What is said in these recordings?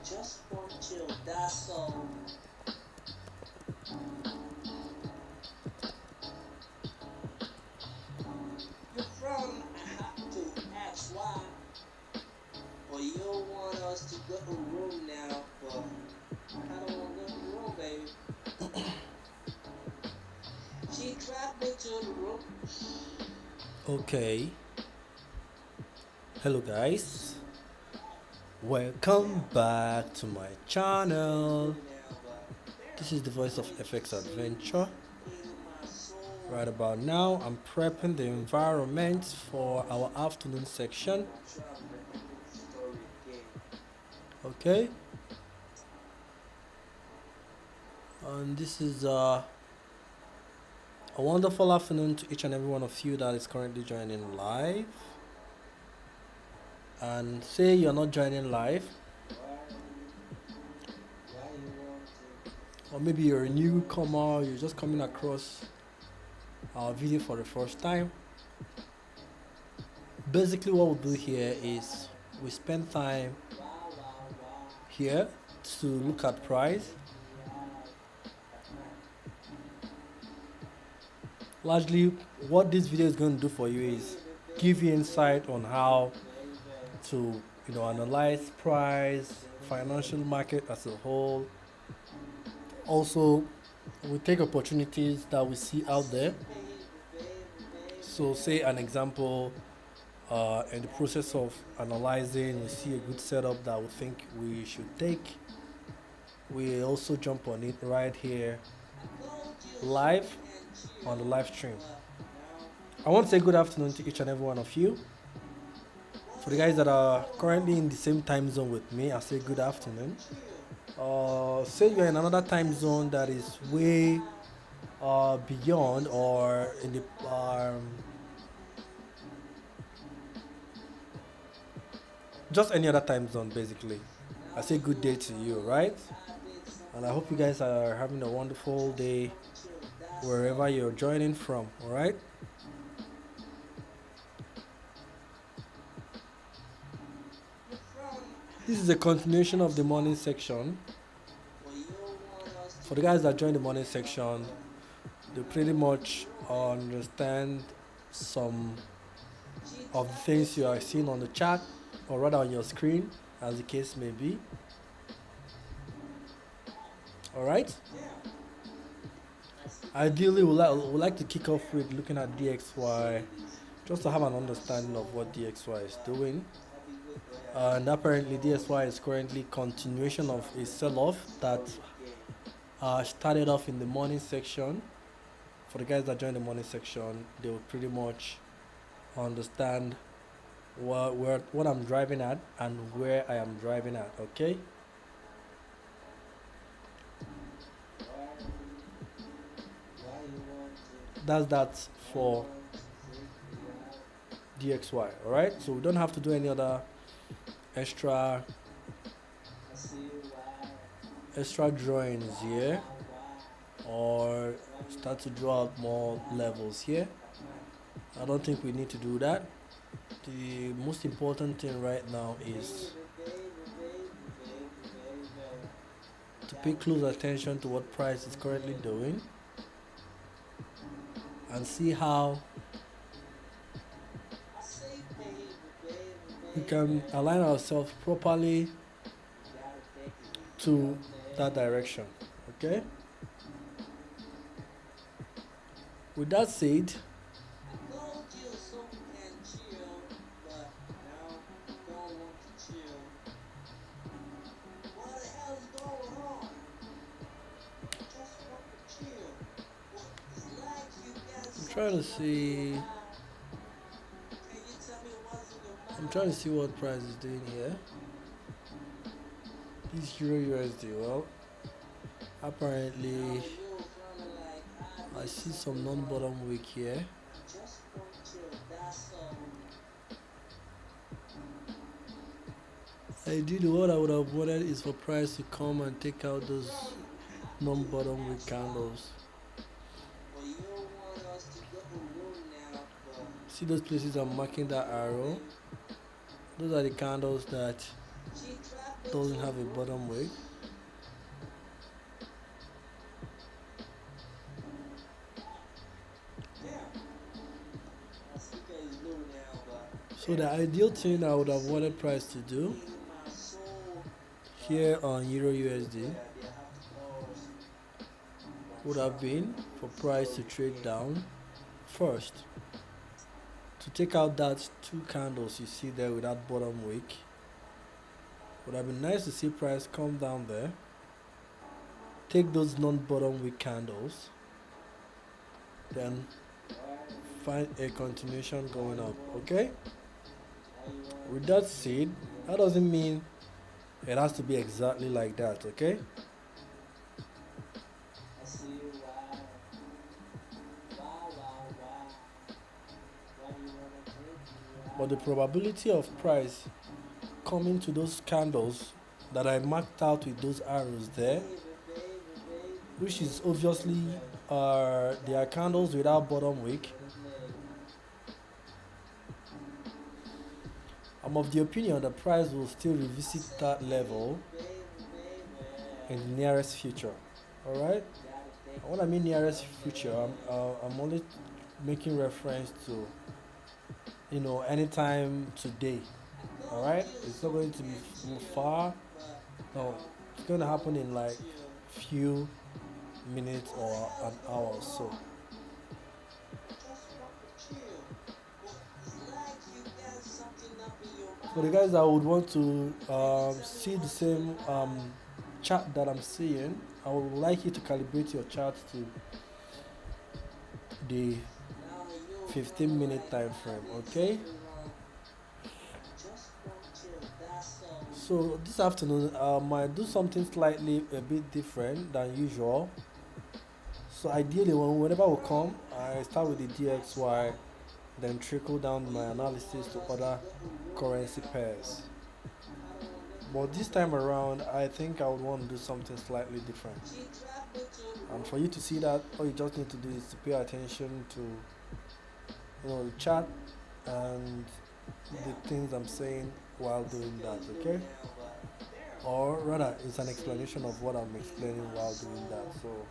Just want chill, that's all. You're from, I have to ask why. But you don't want us to go to room now, but I don't want to go to room, baby. She dragged me to the room. Okay, hello guys, welcome back to my channel. This is the voice of FX Adventure. Right about now, I'm prepping the environment for our afternoon section. Okay, and this is a wonderful afternoon to each and every one of you that is currently joining live. And say you're not joining live, or maybe you're a newcomer, you're just coming across our video for the first time. Basically what we'll do here is we spend time here to look at price. Largely what this video is going to do for you is give you insight on how to analyze price, financial market as a whole. Also, we take opportunities that we see out there. So say an example, in the process of analyzing, we see a good setup that we think we should take. We also jump on it right here live on the live stream. I want to say good afternoon to each and every one of you. For the guys that are currently in the same time zone with me, I say good afternoon. Say you're in another time zone that is way beyond, or in the just any other time zone, basically. I say good day to you, right? And I hope you guys are having a wonderful day wherever you're joining from, all right? This is a continuation of the morning section. For the guys that join the morning section, they pretty much understand some of the things you are seeing on the chat, or rather on your screen, as the case may be. All right. Ideally, we'd like to kick off with looking at DXY, just to have an understanding of what DXY is doing. And apparently DXY is currently continuation of a sell-off that started off in the morning section. For the guys that join the morning section, they will pretty much understand what I'm driving at and where I am driving at. Okay. That's that for DXY. All right. So we don't have to do any other extra drawings here, or start to draw out more levels here. I don't think we need to do that. The most important thing right now is to pay close attention to what price is currently doing and see how we can align ourselves properly to that direction. Okay. With that said, I'm trying to see what price is doing here. This Euro USD, well, apparently I see some non-bottom wick here. Ideally, what I would have wanted is for price to come and take out those non-bottom wick candles. See those places I'm marking that arrow? Those are the candles that doesn't have a bottom wick. So the ideal thing I would have wanted price to do here on Euro USD would have been for price to trade down first, to take out that two candles you see there with that bottom wick. Would have been nice to see price come down there, take those non-bottom wick candles, then find a continuation going up. Okay, with that said, that doesn't mean it has to be exactly like that. Okay, but the probability of price coming to those candles that I marked out with those arrows there, which is obviously they are candles without bottom wick. I'm of the opinion the price will still revisit that level in the nearest future. Alright, when I mean nearest future, I'm only making reference to, you know, anytime today. Alright, it's not going to be far. No, it's going to happen in like few minutes or an hour or so. For the guys that would want to see the same chart that I'm seeing, I would like you to calibrate your chart to the 15-minute time frame. Okay, so this afternoon I might do something slightly a bit different than usual. So ideally, whenever we come, I start with the DXY, then trickle down my analysis to other currency pairs. But this time around, I think I would want to do something slightly different. And for you to see that, all you just need to do is to pay attention to, you know, the chart and the things I'm saying while doing that. Okay? Or rather, it's an explanation of what I'm explaining while doing that. So.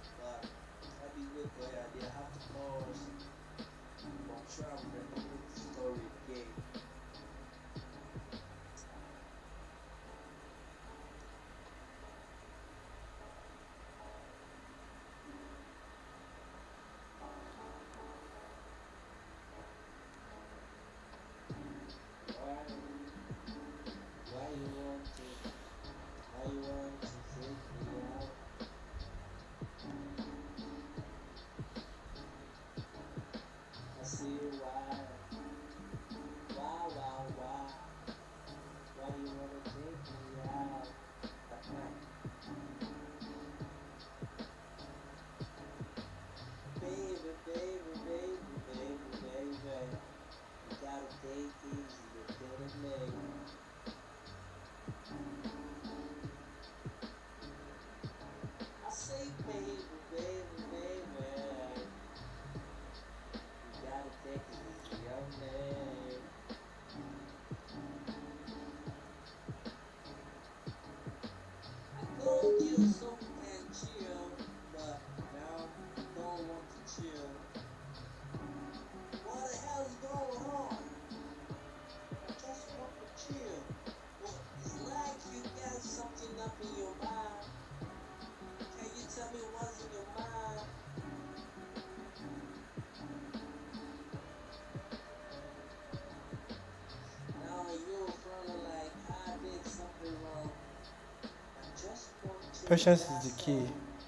Patience is the key.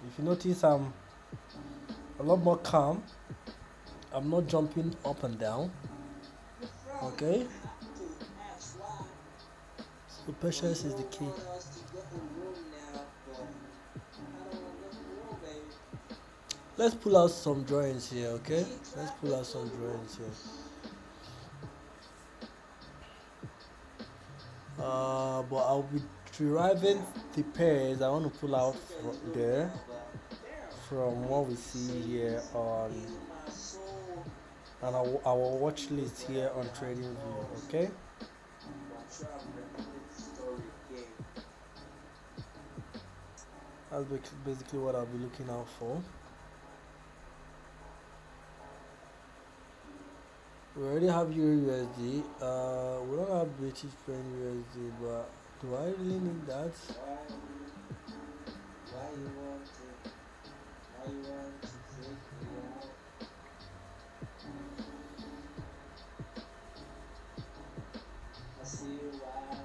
If you notice, I'm a lot more calm. I'm not jumping up and down. Okay? So patience is the key. Let's pull out some drawings here, okay? Let's pull out some drawings here. But I'll be deriving the pairs I want to pull out from what we see here on our watch list here on TradingView. Okay. That's basically what I'll be looking out for. We already have Euro USD. We don't have British Pound USD, but do I really need that? Why you want to freak me out? I see you, wow.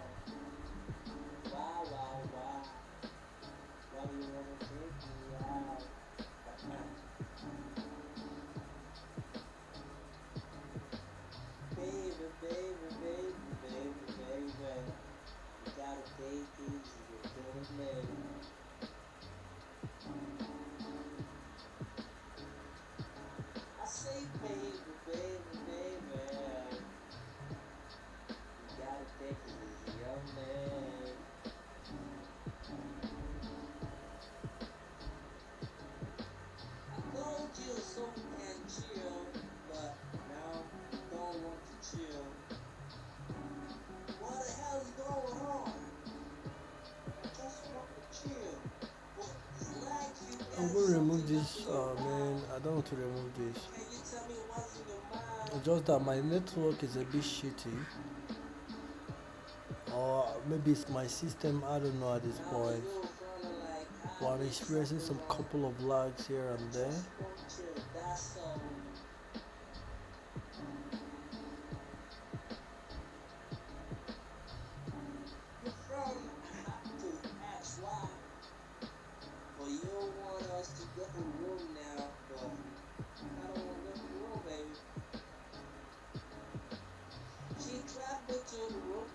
Why you wanna take me out? Baby. You gotta take it easy, you're killing me. I say, baby. You gotta take it easy on me. I told you so we can chill, but now you don't want to chill. What the hell is going on? I just want to chill. But it's like you I'm got going to remove something up this. in your Man, mind. I don't want to remove this. Can you tell me what's in your mind? It's just that my network is a bit shitty, or maybe it's my system. I don't know at this Now point. you frontin' like But I I'm did experiencing something some wrong. couple of lags here and there. Just want to chill, that's all. You're from to ask why, but you don't want us to go to room now, but I don't want to go to room, baby. She trapped me to the room.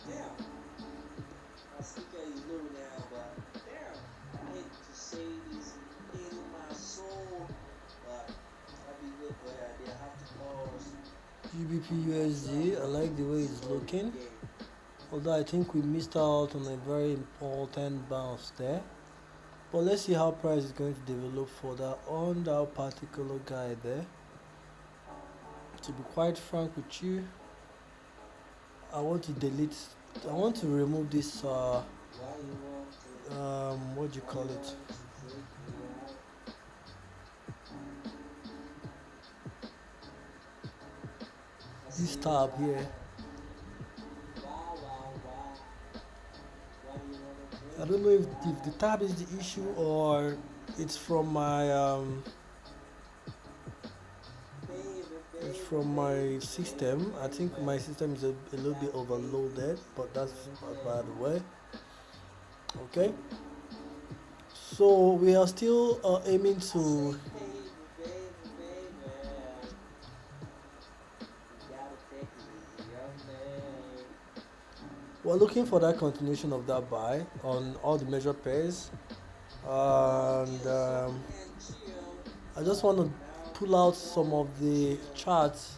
Damn, my speaker is low now, but damn, I hate to say this in my soul, but I'll be good for that. I have to pause. GBP USD, I like the way it's looking. Although I think we missed out on a very important bounce there. But let's see how price is going to develop further on that particular guy there. To be quite frank with you, I want to remove this what do you call it? This tab here. I don't know if the tab is the issue or it's from my system. I think my system is a little bit overloaded, but that's by the way. Okay, so we are still aiming to we're looking for that continuation of that buy on all the major pairs, and I just want to pull out some of the charts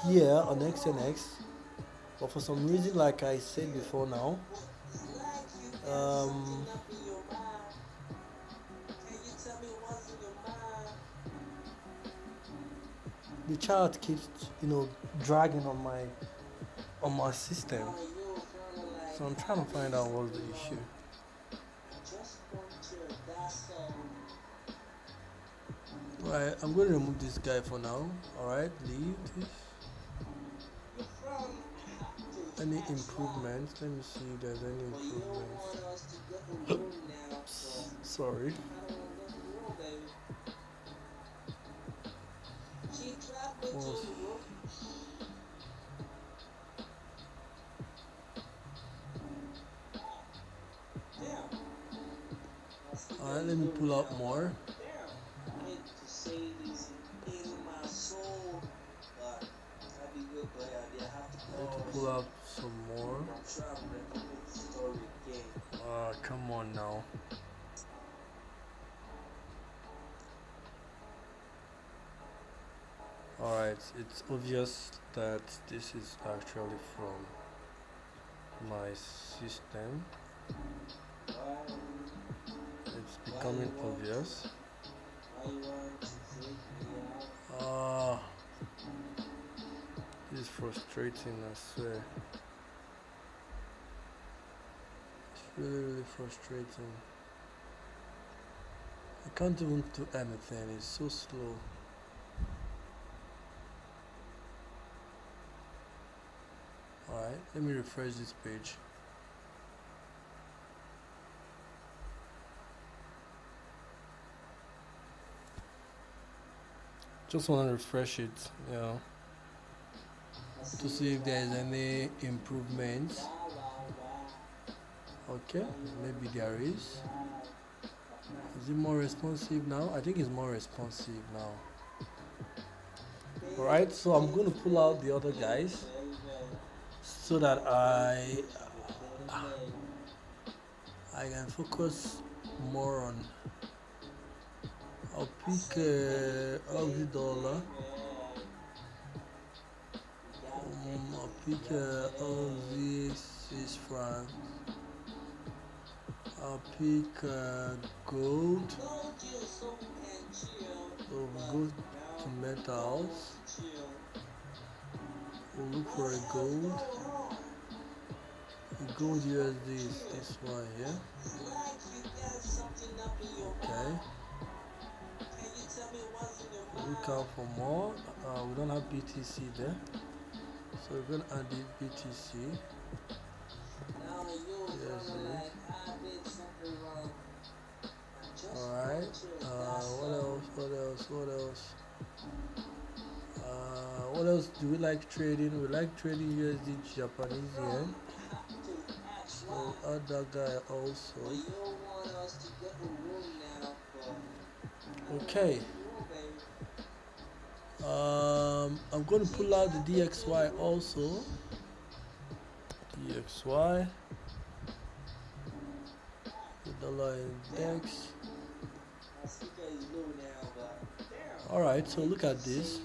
here on XNX, but for some reason, like I said before now, the chart keeps dragging on my system, so I'm trying to find out what's the issue. Right, I'm going to remove this guy for now. Alright, leave this. Any improvements? Let me see if there's any improvements. Sorry. Alright, let me pull out more. I need to pull out some more. Come on now. Alright, it's obvious that this is actually from my system. It's becoming obvious. This is from frustrating, I swear. It's really frustrating. I can't even do anything, it's so slow. Alright, let me refresh this page. Just want to refresh it, to see if there is any improvement. Okay, maybe there is. Is it more responsive now? I think it's more responsive now. Alright, so I'm going to pull out the other guys so that I can focus more on. I'll pick Aussie dollar. I'll pick Aussie Swiss franc. I'll pick gold. So we'll go to metals. We'll look for a gold. The gold USD is this one here. Okay. Look out for more. We don't have BTC there, so we're gonna add the BTC. Yes. Alright. What else? What else do we like trading? We like trading USD Japanese yen. So add that guy also. Okay. I'm going to pull out the DXY also. DXY. The dollar index. Alright, so look at this.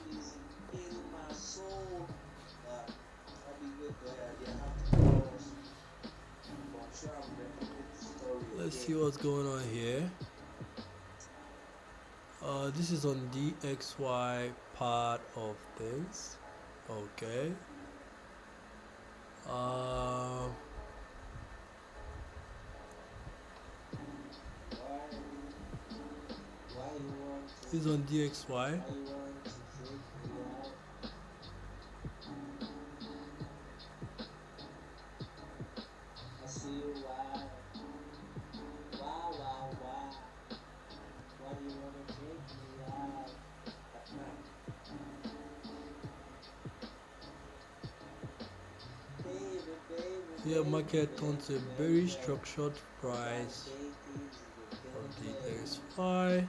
Let's see what's going on here. This is on DXY part of things. Okay. This is on DXY. Here market turns a very structured price on the DXY.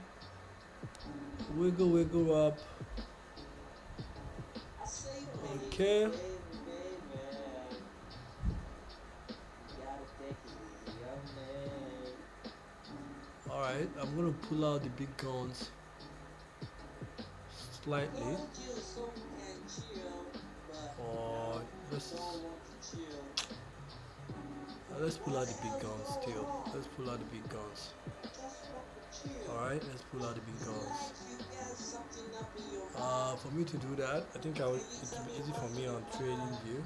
Wiggle up. Okay. Alright, I'm gonna pull out the big guns slightly. Or let's pull out the big guns still. Let's pull out the big guns. Alright, let's pull out the big guns. For me to do that, I think it will be easy for me on trading view.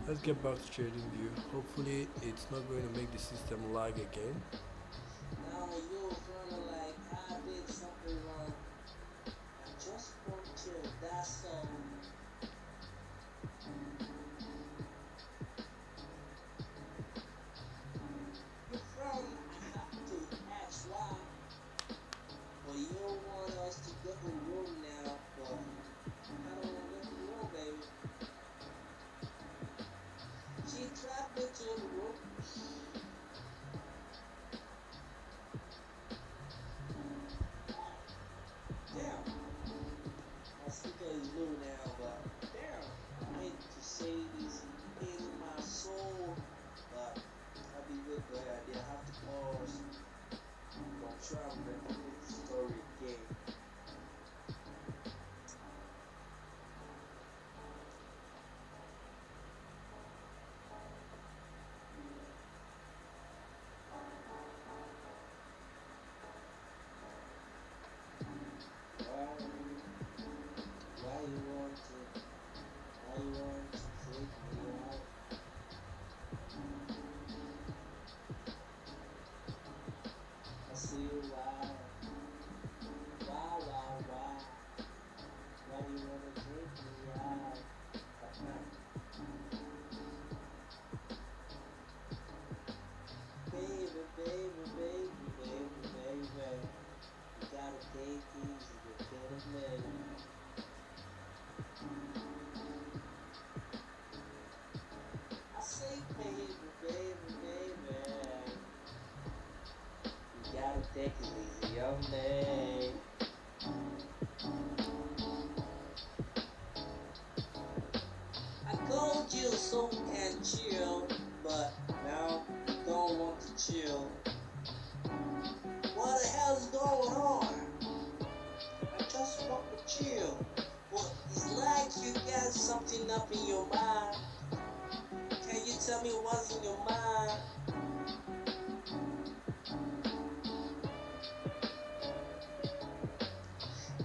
Let's get back to trading view. Hopefully it's not going to make the system lag again. me. I called you so we can chill, but now you don't want to chill. What the hell's going on? I just want to chill. Well, it's like you got something up in your mind. Can you tell me what's in your mind?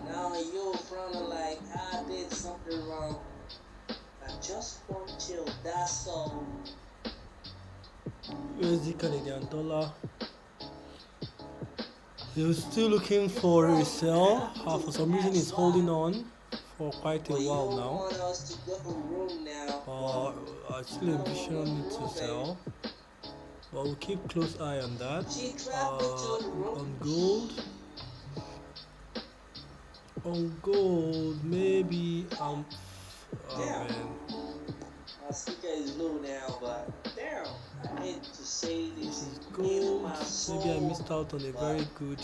Now you're frowning like I did something wrong. I just want to chill, that's all. USD Canadian dollar. You're still looking for a sell. For some reason, it's holding on for quite a while now. I still envision it to sell. But we'll keep close eye on that. On gold. On gold, maybe oh man. My speaker is low now, but damn, I hate to say this is gold. Maybe I missed out on a very good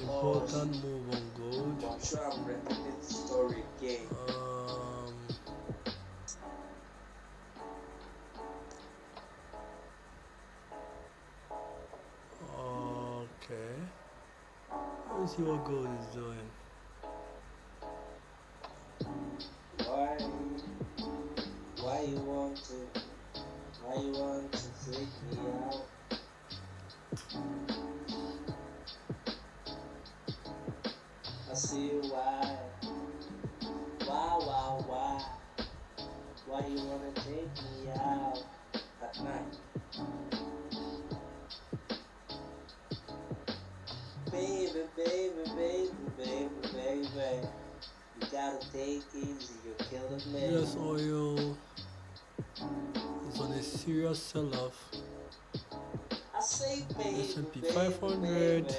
important move on gold. I'm sure I'm repeating the story again. Okay. Let's see what gold is doing. Why you want to freak me out? I see why you wanna take me out at night? Baby, you gotta take it easy, you're killing me. US oil is on a serious sell-off. I say S&P 500.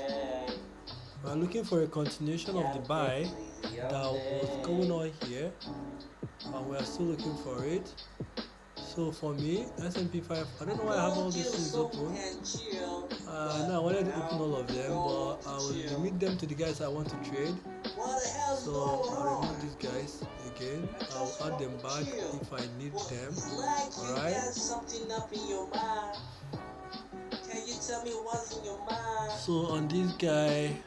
We're looking for a continuation of the buy that was going on here, and we are still looking for it. So for me, S&P 5, I don't know why I have all these things open. No, I wanted to open all of them, but I will limit them to the guys I want to trade. So I'll remove these guys again. I'll add them back if I need them. Alright. So on this guy,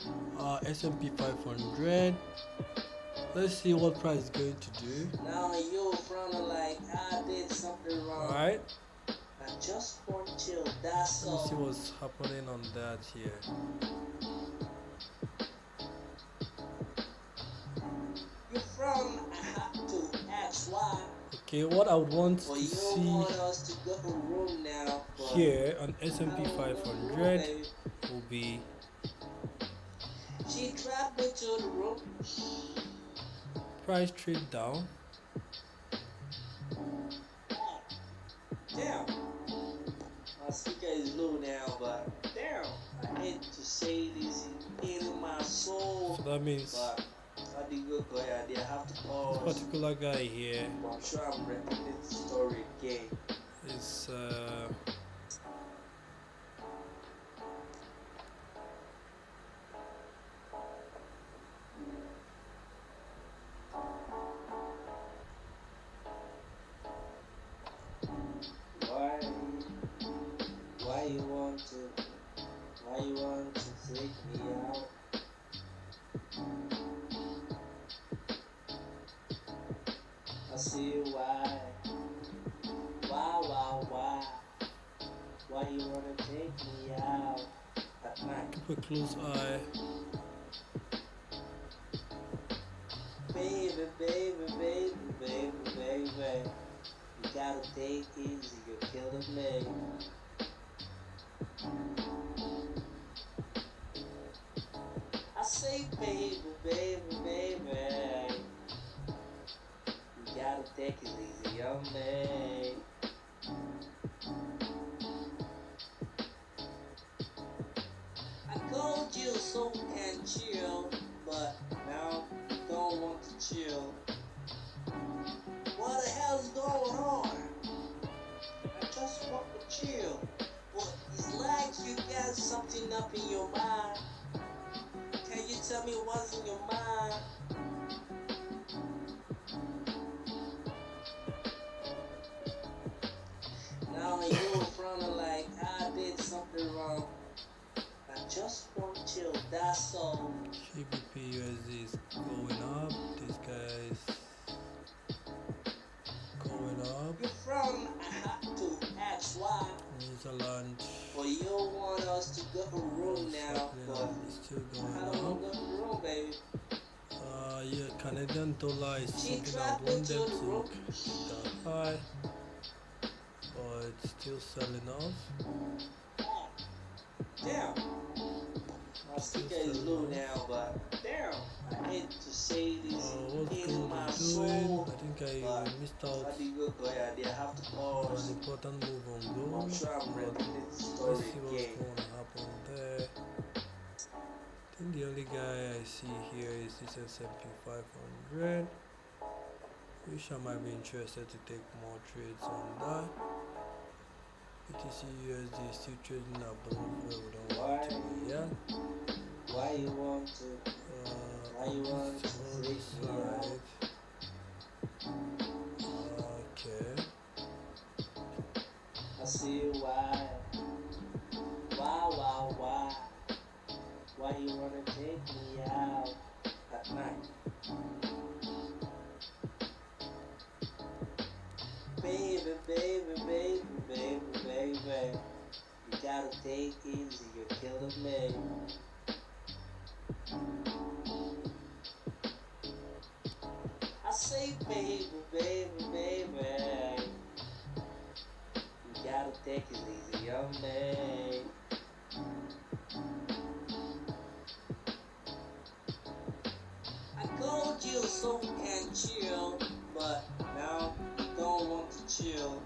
S&P 500. Let's see what price is going to do. Now you're frowning like I did something wrong. Alright. I just want to chill, that's all. Let's see what's happening on that here. You frown, I have to ask why. Okay, what I would want to see here on S&P 500 will be she trapped me to the room. Price trade down. Damn. My speaker is low now, but damn, I hate to say this in my soul. So that means I have to pause. this particular guy here. I'm sure I'm repeating the story again. Is why you want to freak me out? I see why you wanna take me out at night? keep a close eye. Baby, you gotta take it easy, you're killing me. I say baby, you gotta take it easy on me. I called you so we can chill, but now you don't want to chill. What the hell's going on? I just want to chill. Well, it's like you got something up in your mind. Now you front like I did something wrong. I just want chill, that's all. GBP USD is going up. This guy is going up. You from I have to ask why. New Zealand. Well, you want us to go to room now, but It's still I going don't want up. to go to room, baby. Yeah, Canadian dollar is She something I trapped me want to them the to room. keep that high, but it's still selling off. Damn. My sticker is low now, but damn. I hate to say this What's in gold my is doing? soul. I think But I missed out how do you go ahead? They have to on pause. an important move on I'm gold, sure I'm but repeating the let's story see what's again. going to happen there. I think the only guy I see here is this S&P 500, which I might be interested to take more trades on that. BTC USD is still trading above where we don't want to be at. Why you want to? Why you want to On freak this me out? side. Okay. I see why. Why? Why you wanna take me out at night? Baby. You gotta take it easy, you're killing me. I say baby. You gotta take it easy on me. I called you so we can chill, but now you don't want to chill.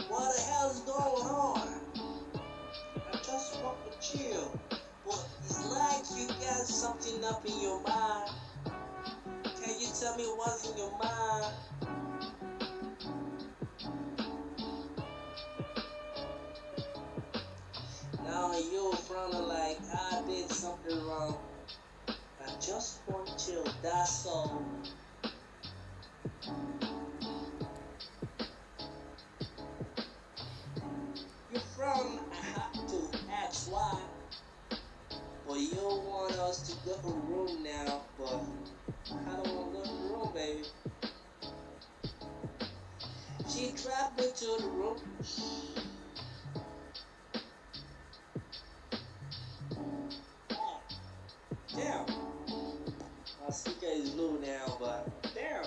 What the hell's going on? I just want to chill, but it's like you got something up in your mind. Can you tell me what's in your mind? Now you front like I did something wrong. I just want to chill, that's all. You from I have to ask why. Well, you want us to go to room now, but I don't want to go to the room, baby. She trapped me to the room. Damn. My speaker is low now, but damn.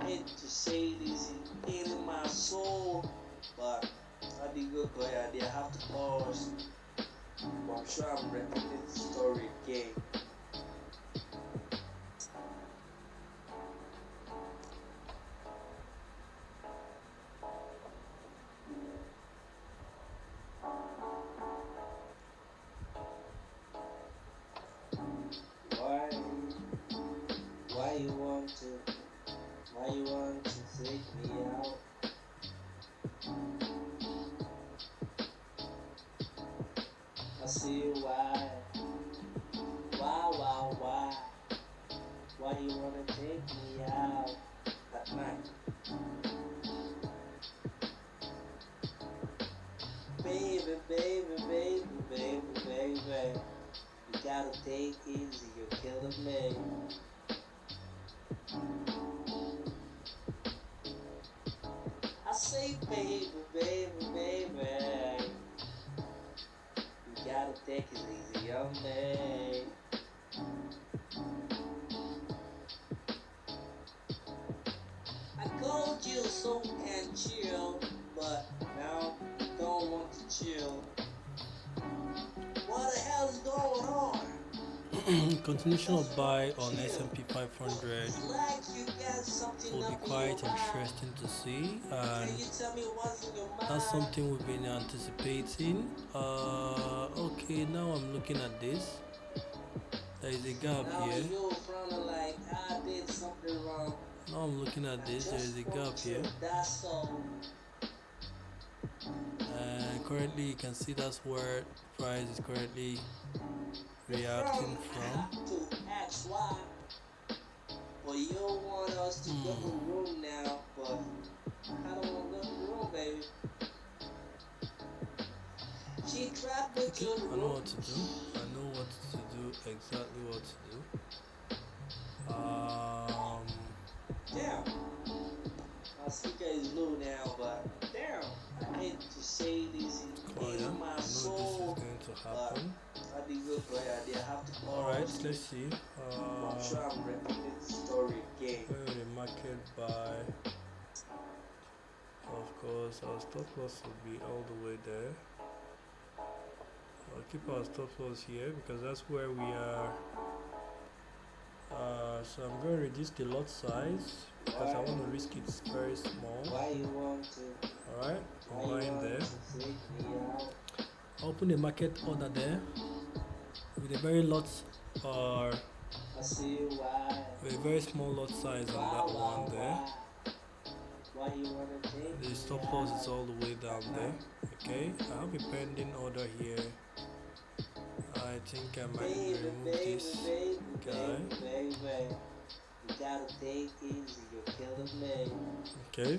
I hate to say this in my soul, but how do you go ahead? I have to pause. But I'm sure I'm repeating the story again. Why you want to take me out? I see why. Why you wanna take me out at night? Baby. You gotta take it easy, you're killing me. I say baby. You gotta take it easy on me. I called you so we can chill, but now you don't want to chill. What the hell's going on? Continuation of buy on S&P 500 will be quite interesting to see, and that's something we've been anticipating. Okay, now I'm looking at this. There is a gap here. Now I'm looking at this. There is a gap here. And currently, you can see that's where price is currently reacting from. you want us to go to the room now, but I don't want to go to the room, baby. She trapped me to the room. I know what to do. I know what to do. Exactly what to do. Damn. My speaker is low now, but damn. I hate to say this in my soul. This is going to happen. I'll be good, but I have to call. Alright, let's see. I'm sure I'm repeating the story again. When the market buy, of course, our stop loss will be all the way there. I'll keep our stop loss here because that's where we are. So I'm going to reduce the lot size because I want to risk it very small. Why you want to? Alright, I'm buying there. Open the market order there with a very lot or with a very small lot size on that one there. The stop loss is all the way down there. Okay, I have a pending order here. I think I might remove this guy. You gotta take it easy, you're killing me. Okay.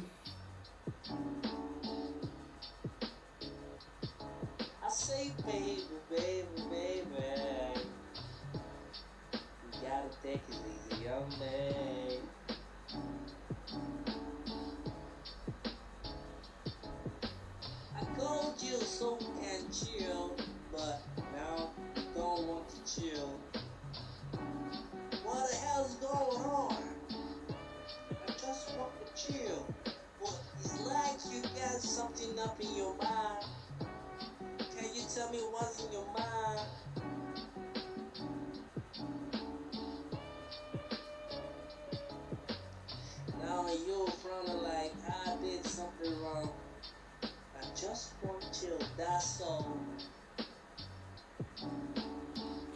I say baby, you gotta take it easy, young man. I called you so we can chill, but now you don't want to chill. What the hell's going on? I just want to chill, but it's like you got something up in your mind. Can you tell me what's in your mind? Now you're frowning like I did something wrong. I just want to chill, that's all.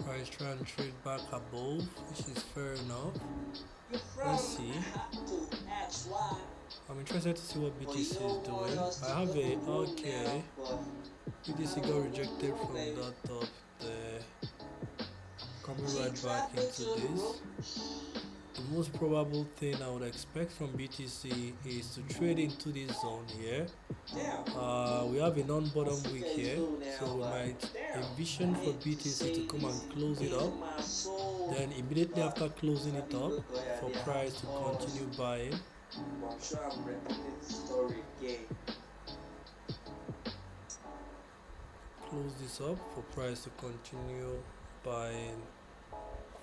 Price trying to trade back above, which is fair enough. Let's see. I'm interested to see what BTC is doing. I have a okay. BTC got rejected from that top there. Coming right back into this. The most probable thing I would expect from BTC is to trade into this zone here. We have a non-bottom wick here, so we might envision for BTC to come and close it up. Then immediately after closing it up, for price to continue buying. I'm sure I'm repeating the story again. Close this up for price to continue buying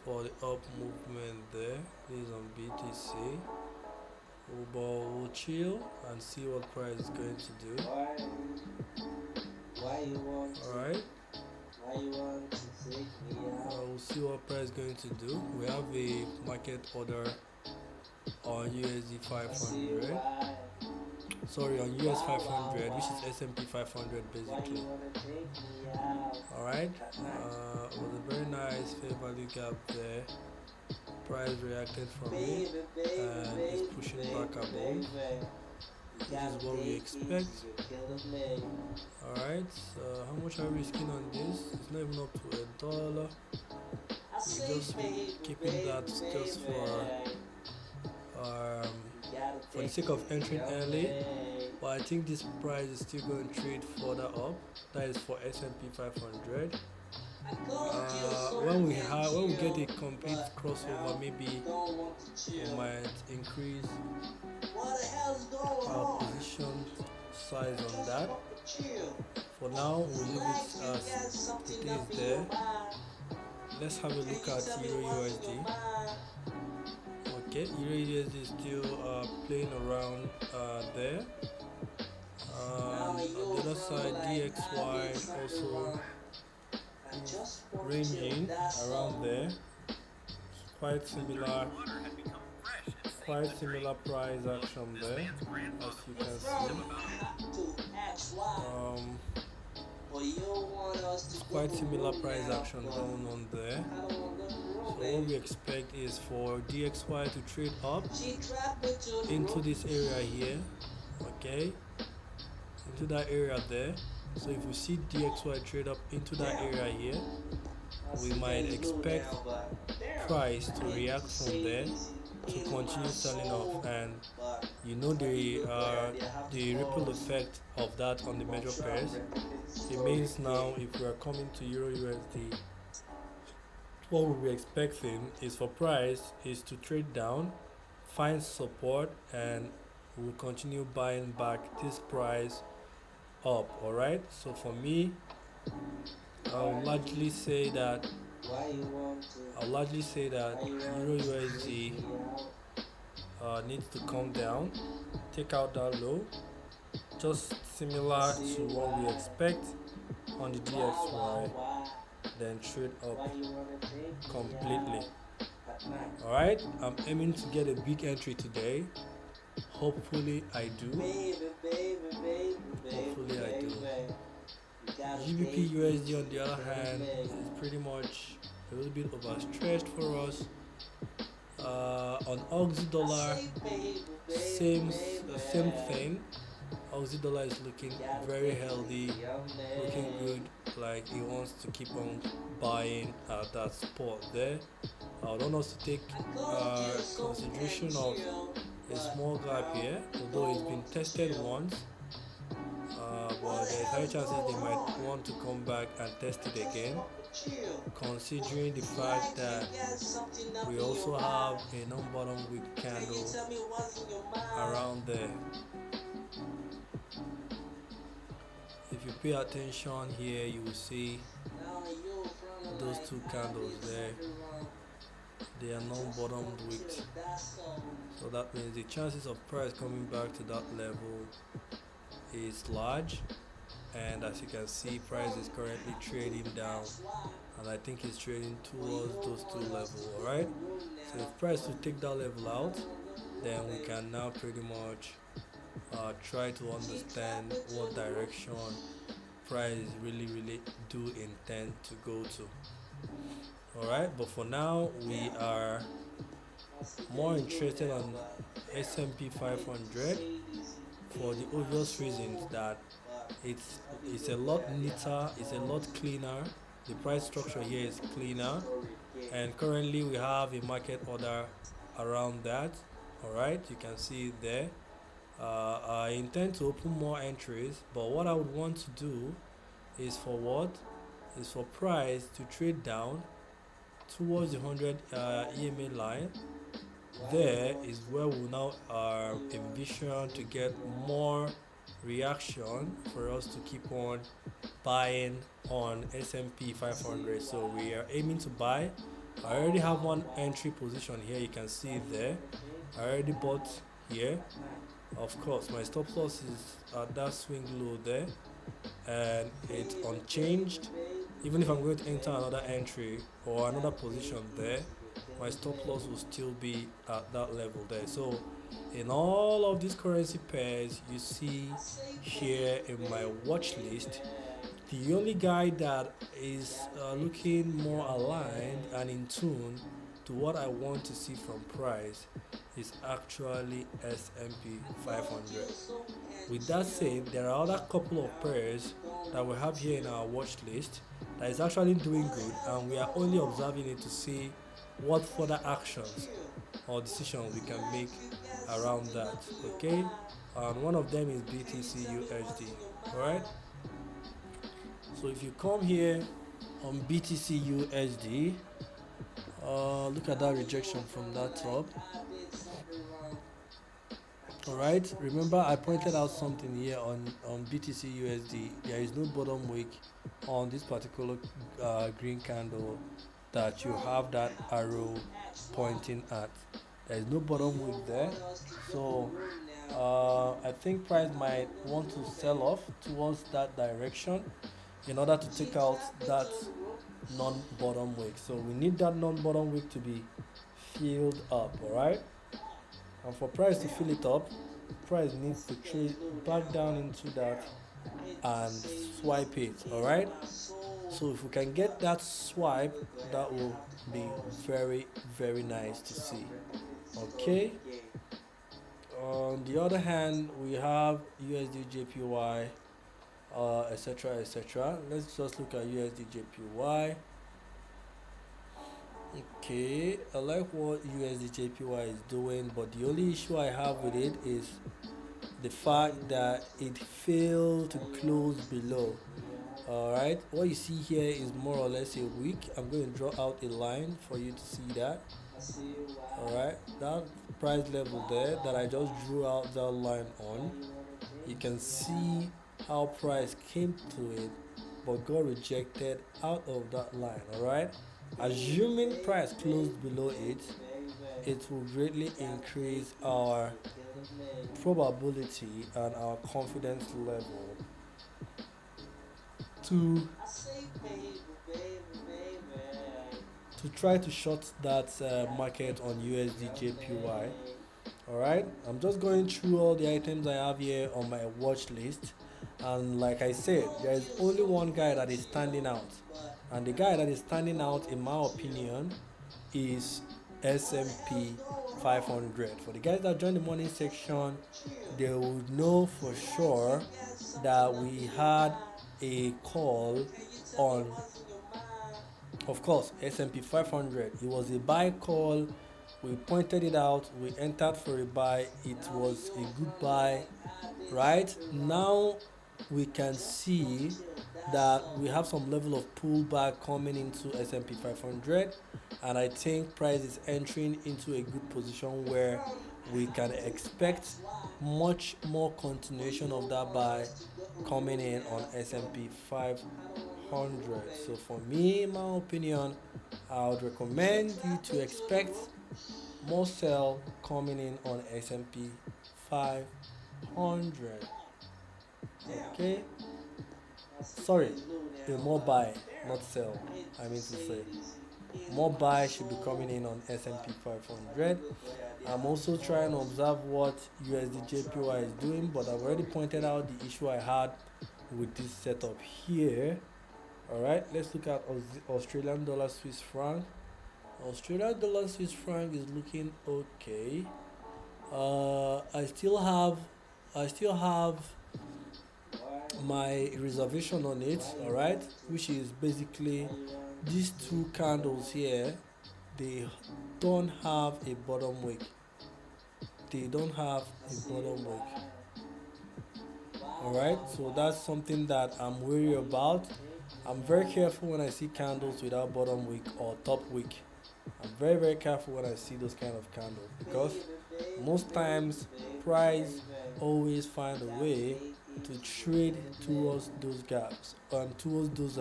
for the up movement there. This is on BTC. We'll chill and see what price is going to do. Alright. We'll see what price is going to do. We have a market order on USD 500. Sorry, on US 500, which is S&P 500 basically. Alright. Was a very nice fair value gap there. Price reacted from it and is pushing back above, which is what we expect. Alright, so how much are we risking on this? It's not even up to $1. We're just keeping that just for the sake of entering early, but I think this price is still going to trade further up. That is for S&P 500. When we get a complete crossover, maybe we might increase our position size on that. For now, we'll leave it as it is there. Let's have a look at Euro USD. Okay, Euro USD is still playing around there. On the other side, DXY also ranging around there. Quite similar price action there, as you can see. It's quite similar price action going on there. So what we expect is for DXY to trade up into this area here, okay, into that area there. So if we see DXY trade up into that area here, we might expect price to react from there to in continue my selling off, soul, and but you know I be good where they have to the ripple pause. effect of that on the I'm major sure I'm pairs. repeating the It story means now again. if we are coming to Euro USD, what we'll be expecting is for price is to trade down, find support, and we'll continue buying back this price up. All right, so for me, i'll Why? largely say that Why you want to? i'll largely say that Why you Euro want to take USD me out? needs to come down, take out that low, just I similar see to what we why. expect on the DXY, Why? then trade up Why you wanna take me completely. out at night? All right, I'm aiming to get a big entry today. Hopefully I do. Baby, baby, baby, baby, Hopefully I do. baby. You gotta GBP take me USD to on the other the hand baby. is pretty much a little bit overstretched for us. On Aussie I dollar, say baby, baby, same baby. thing. Aussie dollar is looking You gotta very take me to healthy, the young looking man. good. Like he wants to keep on buying at that spot there. I would want us to take I called you so we can consideration of chill, a but small gap here, you although it's don't been want to tested chill. once. What But the there's hell high is chances they going might on? want to come back and test I it just again, want to chill. considering the Like fact you that got something up we in your also have mind. a non-bottom wick Can you candle tell me what's in your mind? around there. If you pay attention here, you will see Now you front those like two I candles did there. something wrong. They are Just non-bottom want to wicked, chill. That's all. so that means the chances of price coming back to that level is large. And as you can see, price is currently trading down, That's why. and I think it's trading But you towards don't those two want us to levels. All leave right, the room so now. if price will take that level I out, don't want to go to the room, then we baby. can now pretty much try to She trapped understand me to what the room. direction price really do intend to go to. All right, but for now we are My speaker more is low interested now, on but S&P I hate to 500 say this for in the my obvious reasons soul, that but it's I'll be it's a good lot where they have neater, to it's a lot pause. cleaner. The price I'm sure structure I'm here is repeating the cleaner, story again. and currently we have a market order around that. All right, you can see it there. I intend to open more entries, but what I would want to do is for what? Is for price to trade down towards the 100 EMA line. Why you There want is to? where we now Why you envision want to to take get me out? more reaction for us to keep on buying on S&P I see 500. So why. we are aiming to buy. I already have one entry position here, you can see Why it you there. wanna take I me already bought out here. at night? Of course, my stop loss is at that swing low there, and it's Baby, baby, unchanged. baby, Even if I'm baby, going to enter another baby. entry or another Gotta take position me there, to the my stop baby. loss will still be at that level there. So in all of these currency pairs you see I say here baby, in my baby, watch list, baby. the only guy that is Gotta take me to looking the more young aligned man. and in tune to what I want to see from price is actually S&P I told you 500. so we can With that chill, said, there are other but couple of pairs you don't that we want to have here in chill. our watch list that is actually doing What the good, hell's and we are going only on? observing it to see what I just further want to actions chill. or decisions we can Like make you got around something that. up in your Okay, mind. and one of them is Can you BTC tell me what's USD. in your All right, mind? so if you come here on BTC USD, look at Now that you rejection from front that like top. I did something wrong. I just Alright, want to remember chill. I pointed That's out all. something here on BTC USD. There is no bottom wick on this particular green candle You that you front have that like I arrow did. That's why. pointing at. There is no But you bottom wick don't there. want us to go to the So room now. I think price I might wanna go to want the to room, sell baby. off towards that direction in order to She take out trapped me that to the room. non-bottom wick. So we need that non-bottom wick to be filled up, alright? And for price to fill it up, price My needs to speaker is trade low back now, down but into damn, that I hate to and say this swipe it, all in right? my soul, So if we can get but that I'll be swipe, good where that they will have to be pause. very nice I'm to sure I'm see. repeating the story Okay, again. on the other hand we have USD JPY, etc. Let's just look at USD JPY. Okay, I like what USD JPY is doing, but the only issue I have with it is the fact that it failed to close below. Alright, what you see here is more or less a week. I'm going to draw out a line for you to see that. Alright, that price level there that I just drew out that line on, you can see how price came to it but got rejected out of that line. Alright, assuming price closed below it, it will greatly increase our probability and our confidence level to try to short that market on USD JPY. Alright, I'm just going through all the items I have here on my watch list, and like I said, there is only one guy that is standing out, and the guy that is standing out in my opinion is S&P 500. For the guys that join the morning section, they would know for sure that we had a call on, of course, S&P 500. It was a buy call. We pointed it out. We entered for a buy. It was a good buy. Right now, we can see that we have some level of pullback coming into S&P 500, and I think price is entering into a good position where we can expect much more continuation of that buy coming in on S&P 500. So for me, in my opinion, I would recommend you to expect more sell coming in on S&P 500. Okay, sorry, a more buy, not sell. I mean to say more buy should be coming in on S&P 500. I'm also trying to observe what USD JPY is doing, but I've already pointed out the issue I had with this setup here. All right, let's look at Australian dollar Swiss franc. Australian dollar Swiss franc is looking okay. I still have my reservation on it. All right, which is basically these two candles here. They don't have a bottom wick. They don't have a bottom wick. All right, so that's something that I'm worried about. I'm very careful when I see candles without bottom wick or top wick. I'm very careful when I see those kind of candles, because most times price always find a way to trade towards those gaps and towards those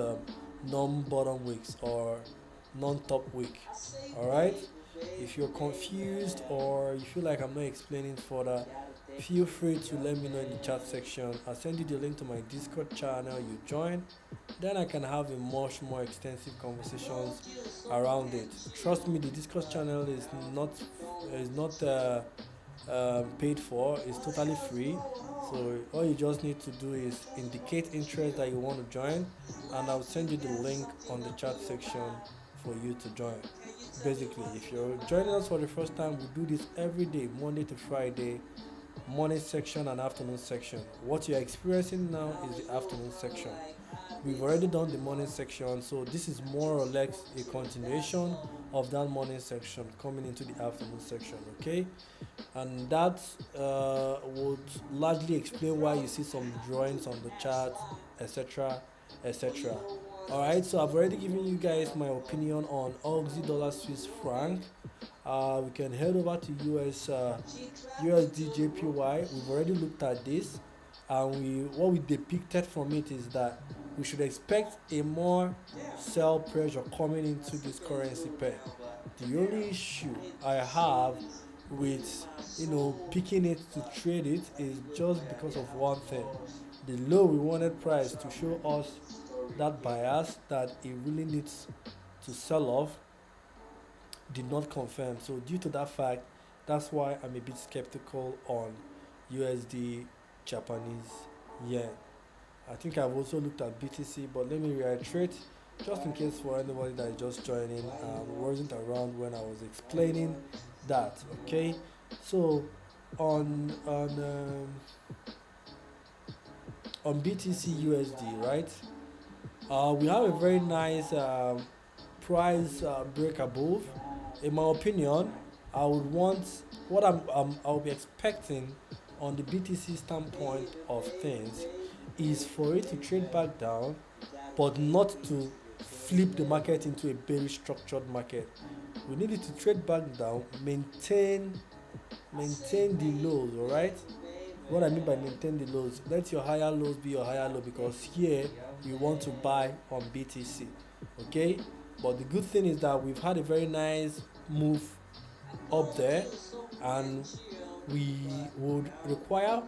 non-bottom wicks or non-top wick. All right, if you're confused or you feel like I'm not explaining further, feel free to let me know in the chat section. I'll send you the link to my Discord channel. You join, then I can have a much more extensive conversations around it. Trust me, the Discord channel is not paid for. It's totally free. So all you just need to do is indicate interest that you want to join, and I'll send you the link on the chat section for you to join. Basically, if you're joining us for the first time, we do this every day, Monday to Friday, morning section and afternoon section. What you're experiencing now is the afternoon section. We've already done the morning section, so this is more or less a continuation of that morning section coming into the afternoon section. Okay, and that would largely explain why you see some drawings on the chart, etc., etc. All right, so I've already given you guys my opinion on Aussie dollar Swiss franc. We can head over to USD JPY. We've already looked at this, and what we depicted from it is that we should expect a more sell pressure coming into this currency pair. The only issue I have with picking it to trade it is just because of one thing: the low we wanted price to show us that bias that it really needs to sell off did not confirm. So due to that fact, that's why I'm a bit skeptical on USD Japanese yen. I think I've also looked at BTC, but let me reiterate, just in case for anybody that is just joining, wasn't around when I was explaining that. Okay, so on on on BTC USD, right? We have a very nice price break above, in my opinion, I would want what I'll be expecting on the BTC standpoint of things is for it to trade back down, but not to flip the market into a very structured market. We need it to trade back down, maintain the lows, all right? What I mean by maintain the lows, let your higher lows be your higher low, because here you want to buy on BTC, okay? But the good thing is that we've had a very nice move up there, and we would require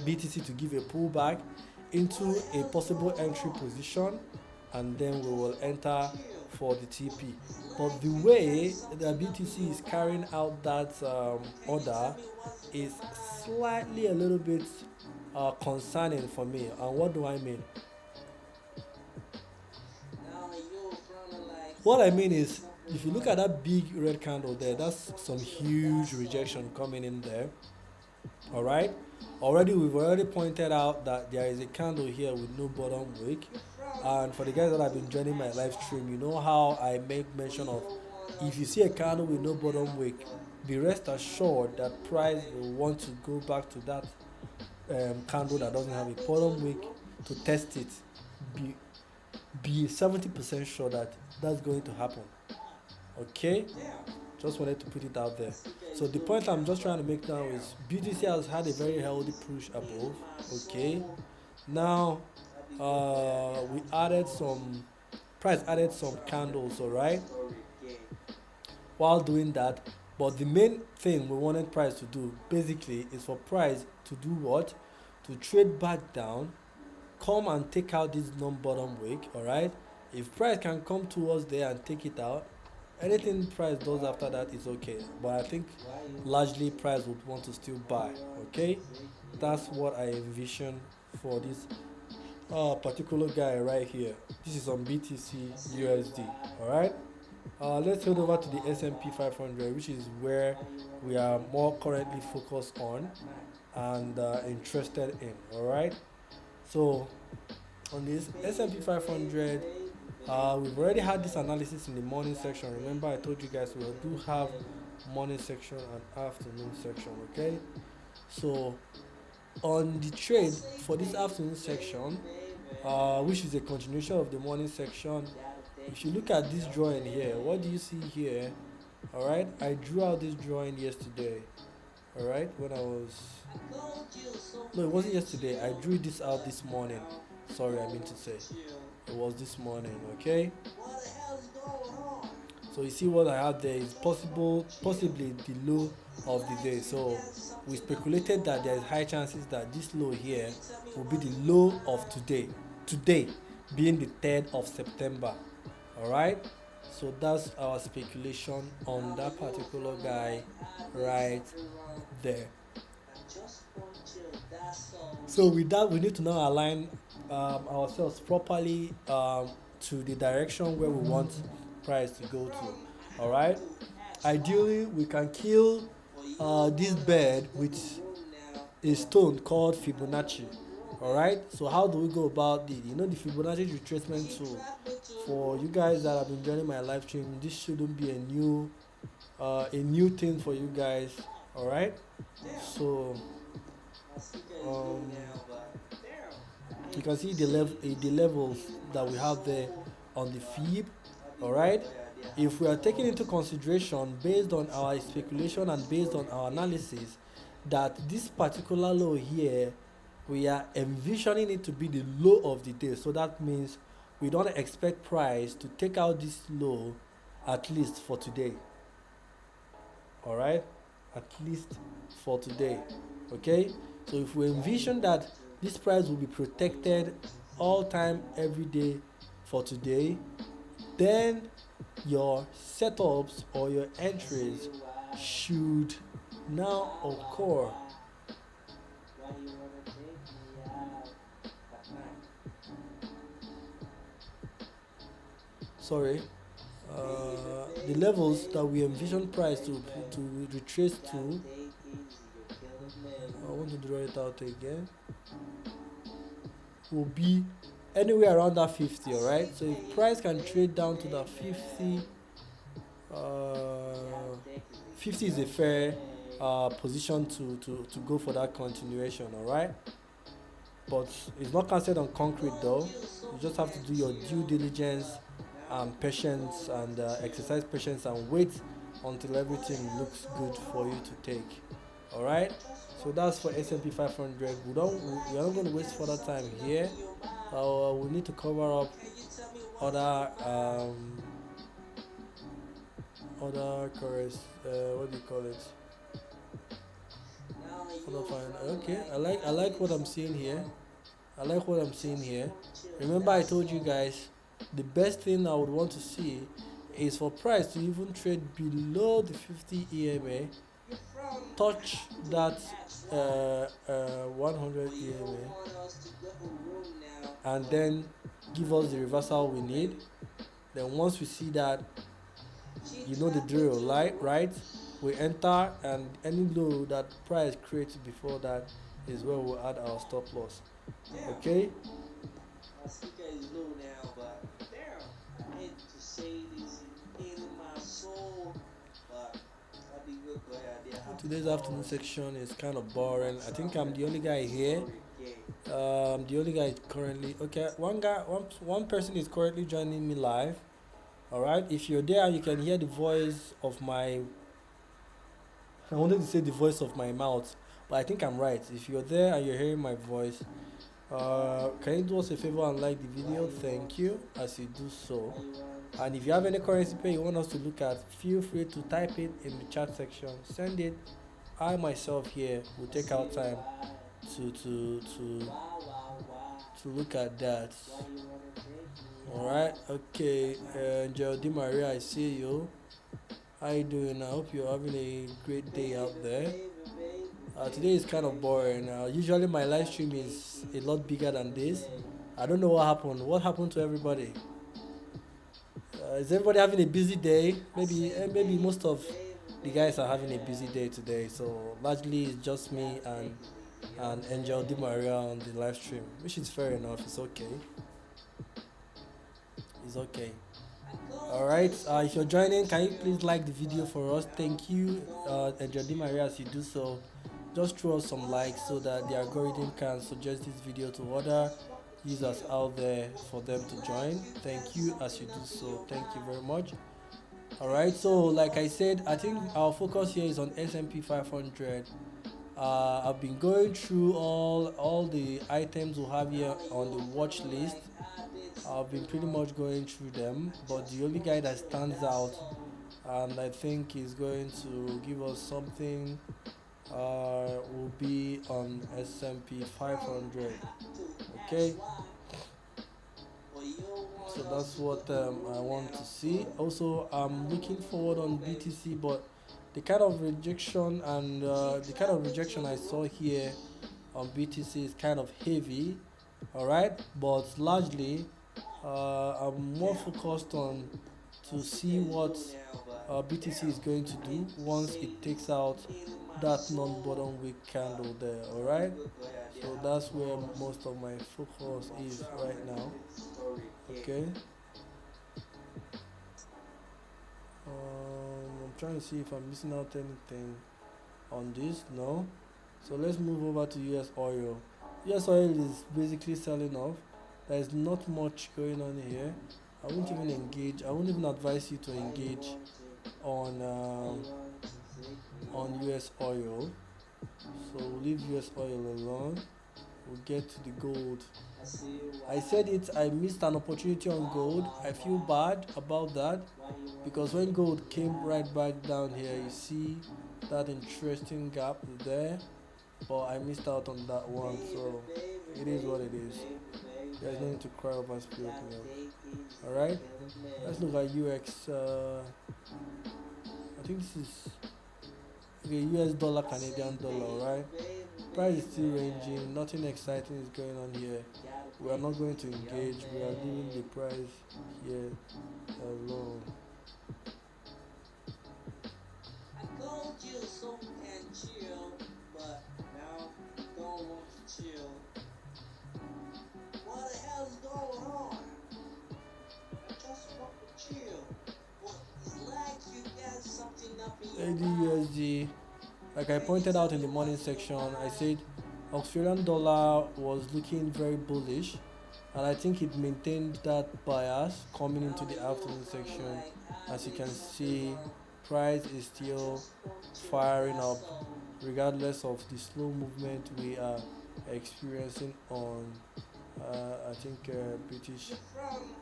BTC to give a pullback into a possible entry position, and then we will enter for the TP. But the way the BTC is carrying out that order is slightly a little bit concerning for me. And what do I mean? What I mean is, if you look at that big red candle there, that's some huge rejection coming in there. All right. We've already pointed out that there is a candle here with no bottom wick. And for the guys that have been joining my live stream, you know how I make mention of, if you see a candle with no bottom wick, be rest assured that price will want to go back to that candle that doesn't have a bottom wick to test it. Be 70% sure that that's going to happen. Okay, just wanted to put it out there. So the point I'm just trying to make now is BTC has had a very healthy push above. Okay, now we added some price added some candles, all right, while doing that. But the main thing we wanted price to do basically is for price to do what? To trade back down, come and take out this non-bottom wick, all right? If price can come towards there and take it out, anything price does after that is okay. But I think largely price would want to still buy, okay? That's what I envision for this particular guy right here. This is on BTC USD, all right? Let's head over to the S&P 500, which is where we are more currently focused on and interested in, all right? So on this S&P 500, we've already had this analysis in the morning section. Remember I told you guys we do have morning section and afternoon section, okay? So on the trade for this afternoon section, which is a continuation of the morning section, if you look at this drawing here, what do you see here? All right, I drew out this drawing yesterday. All right, when I was no, it wasn't yesterday. I drew this out this morning. Sorry, I mean to say it was this morning. Okay, so you see what I have there is possibly the low of the day. So we speculated that there is high chances that this low here will be the low of today being the 3rd of September. All right, so that's our speculation on that particular guy right there. So with that, we need to now align ourselves properly to the direction where we want price to go to. All right, ideally we can kill this bird with a stone called Fibonacci. All right, so how do we go about it? You know, the Fibonacci retracement tool, for you guys that have been joining my live stream, this shouldn't be a new thing for you guys. All right, so you can see the levels that we have there on the Fib. All right, if we are taking into consideration, based on our speculation and based on our analysis, that this particular low here, we are envisioning it to be the low of the day. So that means we don't expect price to take out this low, at least for today. All right, at least for today. Okay, so if we envision that this price will be protected all time every day for today, then your setups or your entries should now occur. Sorry, the levels that we envision price to retrace to, I want to draw it out again, will be anywhere around that 50. All right, so if price can trade down to that 50, uh, 50 is a fair position to go for that continuation. All right, but it's not considered on concrete though. You just have to do your due diligence and patience, and exercise patience and wait until everything looks good for you to take. All right, so that's for S&P 500. We are not going to waste further time here. We need to cover up other other chorus, what do you call it, other fine. Okay, I like what I'm seeing here. I like what I'm seeing here. Remember, I told you guys the best thing I would want to see is for price to even trade below the 50 EMA, touch that 100 EMA, and then give us the reversal we need. Then once we see that, you know the drill, right? We enter, and any low that price creates before that is where we'll add our stop loss. Okay. My speaker is low now, but damn, I hate to say this in my soul, but I'll be good. Go ahead. Today's afternoon section is kind of boring. I think I'm the only guy here. The only guy currently, okay. One person is currently joining me live. All right. If you're there, you can hear the voice of my. I wanted to say the voice of my mouth, but I think I'm right. If you're there and you're hearing my voice, can you do us a favor and like the video? Thank you as you do so. And if you have any currency pair you want us to look at, feel free to type it in the chat section. Send it. I myself here will take out time to look at that. Alright, okay. Angel Di Maria, I see you. How you doing? I hope you're having a great day out there. Today is kind of boring. Usually my live stream is a lot bigger than this. I don't know what happened. What happened to everybody? Is everybody having a busy day? Maybe most of the guys are having a busy day today. So largely it's just me and Angel Di Maria on the live stream, which is fair enough. It's okay. It's okay. Alright, if you're joining, can you please like the video for us? Thank you, Angel Di Maria, as you do so. Just throw us some likes so that the algorithm can suggest this video to other users out there for them to join. Thank you as you do so. Thank you very much. Alright, so like I said, I think our focus here is on S&P 500. I've been going through all the items we have here on the watch list. I've been pretty much going through them, but the only guy that stands out and I think is going to give us something will be on S&P 500. Okay, so that's what I want to see. Also, I'm looking forward on BTC, but the kind of rejection I saw here on BTC is kind of heavy. All right, but largely I'm more focused on to see what BTC is going to do once it takes out that non-bottom wick candle there. All right, so that's where most of my focus is right now. Okay. I'm trying to see if I'm missing out anything on this. No. So let's move over to US oil. US oil is basically selling off. There is not much going on here. I won't even engage. I won't even advise you to engage on US oil. So we'll leave US oil alone. We'll get to the gold. I said it, I missed an opportunity on gold. I feel bad about that because when gold came right back down here, you see that interesting gap there, but I missed out on that one, so it is what it is. There's no need to cry over spilled milk. Alright, let's look at UX. I think this is okay, US dollar, Canadian dollar, right? Price is still ranging, nothing exciting is going on here. We are not going to engage, we are leaving the price here alone. I told you so can chill, but now don't want to chill. What the hell is going USD, like I pointed out in the morning section, I said Australian dollar was looking very bullish, and I think it maintained that bias coming into the afternoon section. As you can see, price is still firing up regardless of the slow movement we are experiencing on I think British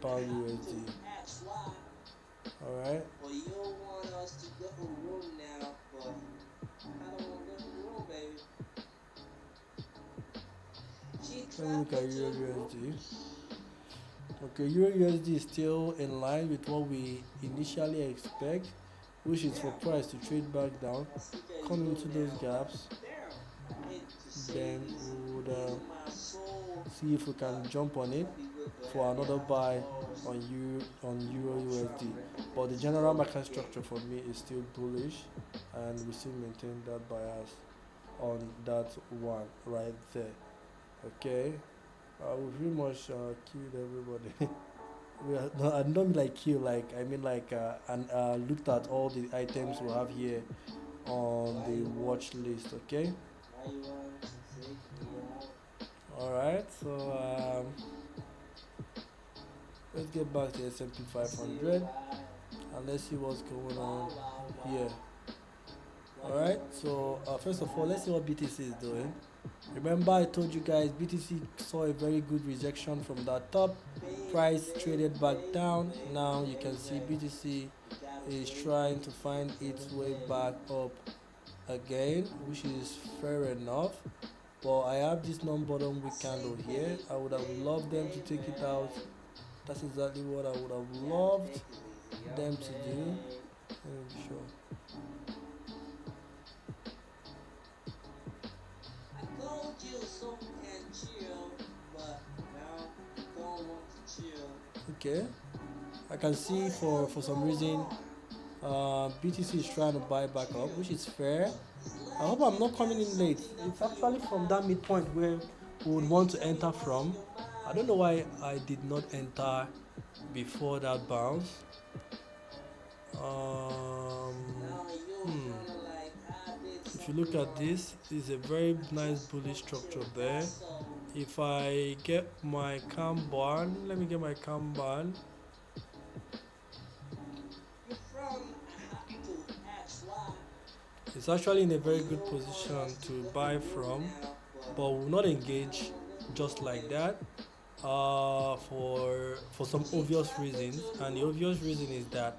pound USD. All right. Well, you don't want us to go to room now, but I don't want to go to room, baby. Let me look at Euro USD. Okay, Euro USD is still in line with what we initially expect, which is for price to trade back down, come into those gaps, then we would see if we can jump on it for another buy on Euro USD. But the general market structure for me is still bullish, and we still maintain that bias on that one right there. Okay, we pretty much killed everybody. No, I don't mean like kill, like I mean like and looked at all the items we have here on the watch list. Okay. All right. So let's get back to S&P 500 and let's see what's going on here. All right. So first of all, let's see what BTC is doing. Remember I told you guys BTC saw a very good rejection from that top, price traded back down. Now you can see BTC is trying to find its way back up again, which is fair enough. But I have this non-bottom wick candle here. I would have loved them to take it out. That's exactly what I would have loved them to do. Let me be sure. Okay, I can see for some reason BTC is trying to buy back up, which is fair. I hope I'm not coming in late. It's actually from that midpoint where we would want to enter from. I don't know why I did not enter before that bounce. If you look at this, it's a very nice bullish structure there. If I get my Kanban, let me get my Kanban. It's actually in a very good position to buy from, but will not engage just like that for some obvious reasons. And the obvious reason is that,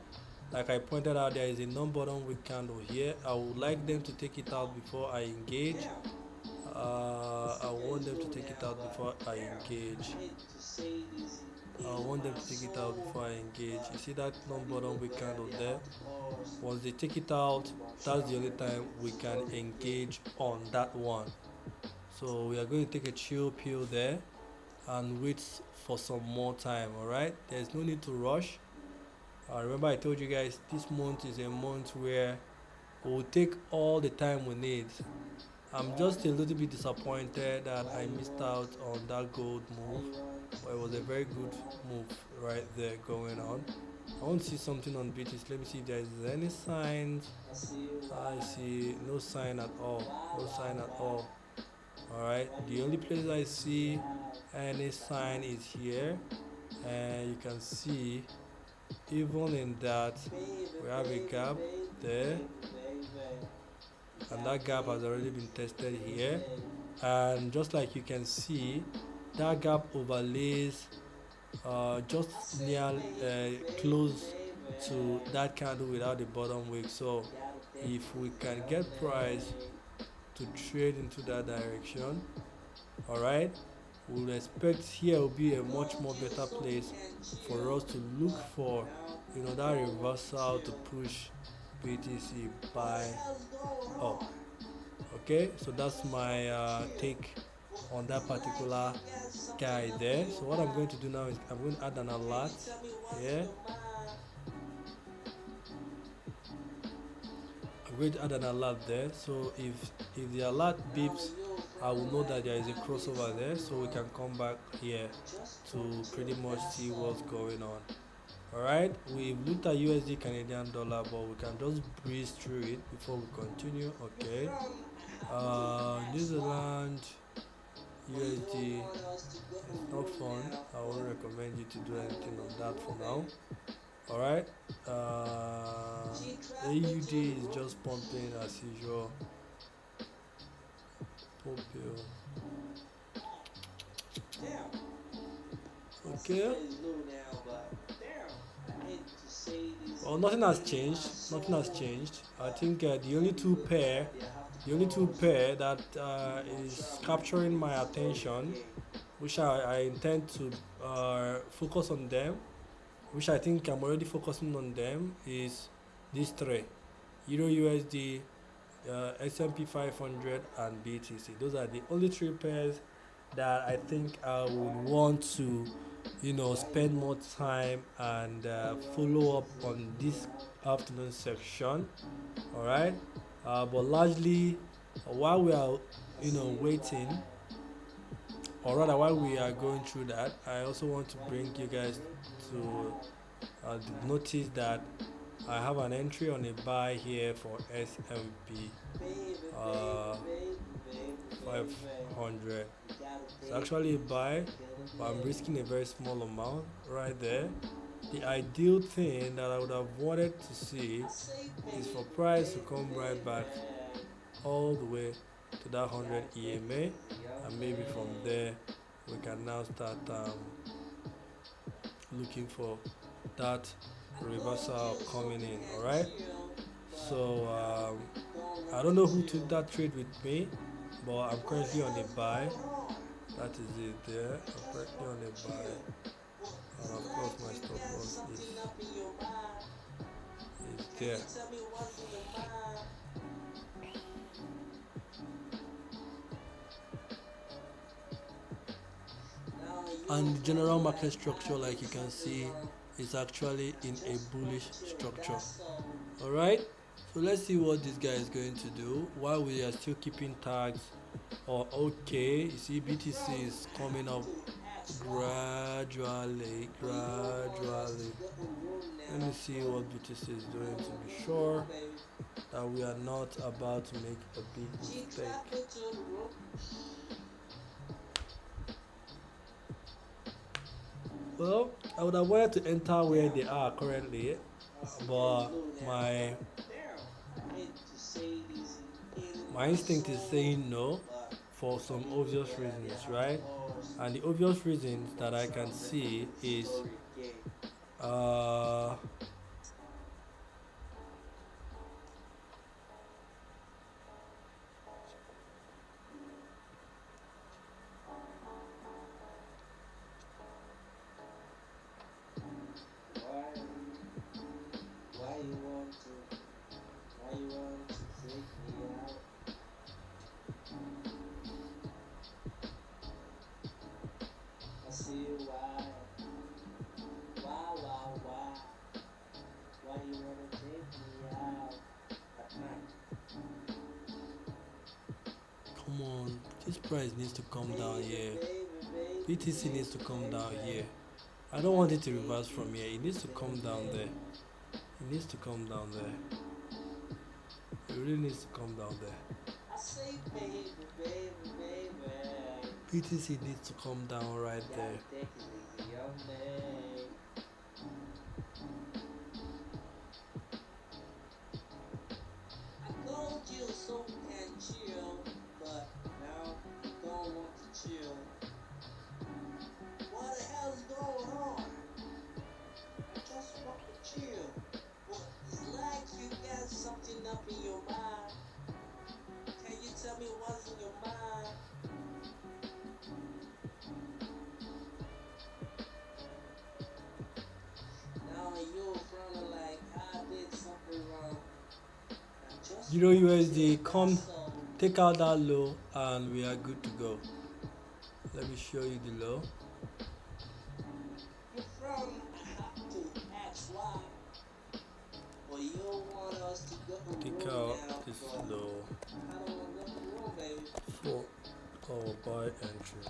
like I pointed out, there is a non-bottom wick candle here. I would like them to take it out before I engage. I want them to take it out before I engage. I want them to take it out before I engage. You see that non-bottom wick candle there? Once they take it out, that's the only time we can engage on that one. So we are going to take a chill pill there and wait for some more time. All right, there's no need to rush. Remember I told you guys this month is a month where we'll take all the time we need. I'm just a little bit disappointed that I missed out on that gold move, but it was a very good move right there going on. I want to see something on BTC. Let me see if there is any signs. I see no sign at all. No sign at all. Alright, the only place I see any sign is here, and you can see even in that we have a gap there, and that gap has already been tested here. And just like you can see, that gap overlays just near close to that candle without the bottom wick. So if we can get price to trade into that direction, all right, we'll expect here will be a much more better place for us to look for, you know, that reversal to push BTC buy up. Okay, so that's my take on that particular guy there. So what I'm going to do now is I'm going to add an alert here. I'm going to add an alert there. So if the alert beeps, I will know that there is a crossover there, so we can come back here to pretty much see what's going on. All right, we've looked at USD Canadian dollar, but we can just breeze through it before we continue. Okay, New Zealand USD is not fun. I won't recommend you to do anything on that for now. All right, AUD is just pumping as usual. Popio. Okay. Well, nothing has changed. Nothing has changed. I think the only two pair that is capturing my attention, which I intend to focus on them, which I think I'm already focusing on them, is these three: Euro USD, S&P 500, and BTC. Those are the only three pairs that I think I would want to, spend more time and follow up on this afternoon section. All right, but largely while we are, waiting, or rather while we are going through that, I also want to bring you guys to notice that I have an entry on a buy here for S&P 500. It's actually a buy, but I'm risking a very small amount right there. The ideal thing that I would have wanted to see is for price to come right back all the way to that 100 EMA, and maybe from there we can now start looking for that reversal coming in. All right, so I don't know who took that trade with me, but I'm currently on a buy. That is it there. I'm currently on a buy, and of course my stop loss is there. And the general market structure, like you can see, is actually in a bullish structure. All right, so let's see what this guy is going to do while we are still keeping tags. Okay, you see BTC is coming up gradually. Let me see what BTC is doing to be sure that we are not about to make a big mistake. Well, I would have wanted to enter where they are currently, but my instinct is saying no for some obvious reasons, right? And the obvious reasons that I can see is uh come on, this price needs to come down here. BTC needs to come down here. I don't want it to reverse from here. It needs to come down there. It needs to come down there. It really needs to come down there. BTC needs to come down right there. Euro USD, come take out that low and we are good to go. Let me show you the low. Take out this low for our buy entry.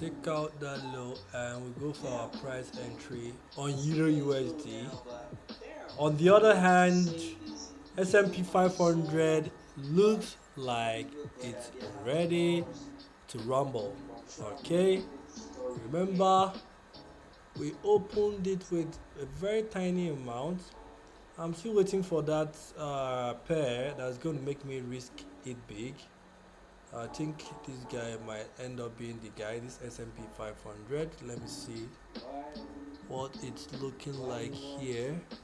take out that low and we go for our price entry on I see Euro that it's low USD. now, but damn, On the I other hate to hand, say this pain S&P in my soul, 500 but looks I'll be like real glad it's I did have to ready pause. to rumble. But I'm sure I'm gonna Okay, complete the story again. remember we opened it with a very tiny amount. I'm still waiting for that pair that's going to make me risk it big. I think this guy might end up being the guy, this S&P 500. Let me see Why, what it's looking why like you want here. to,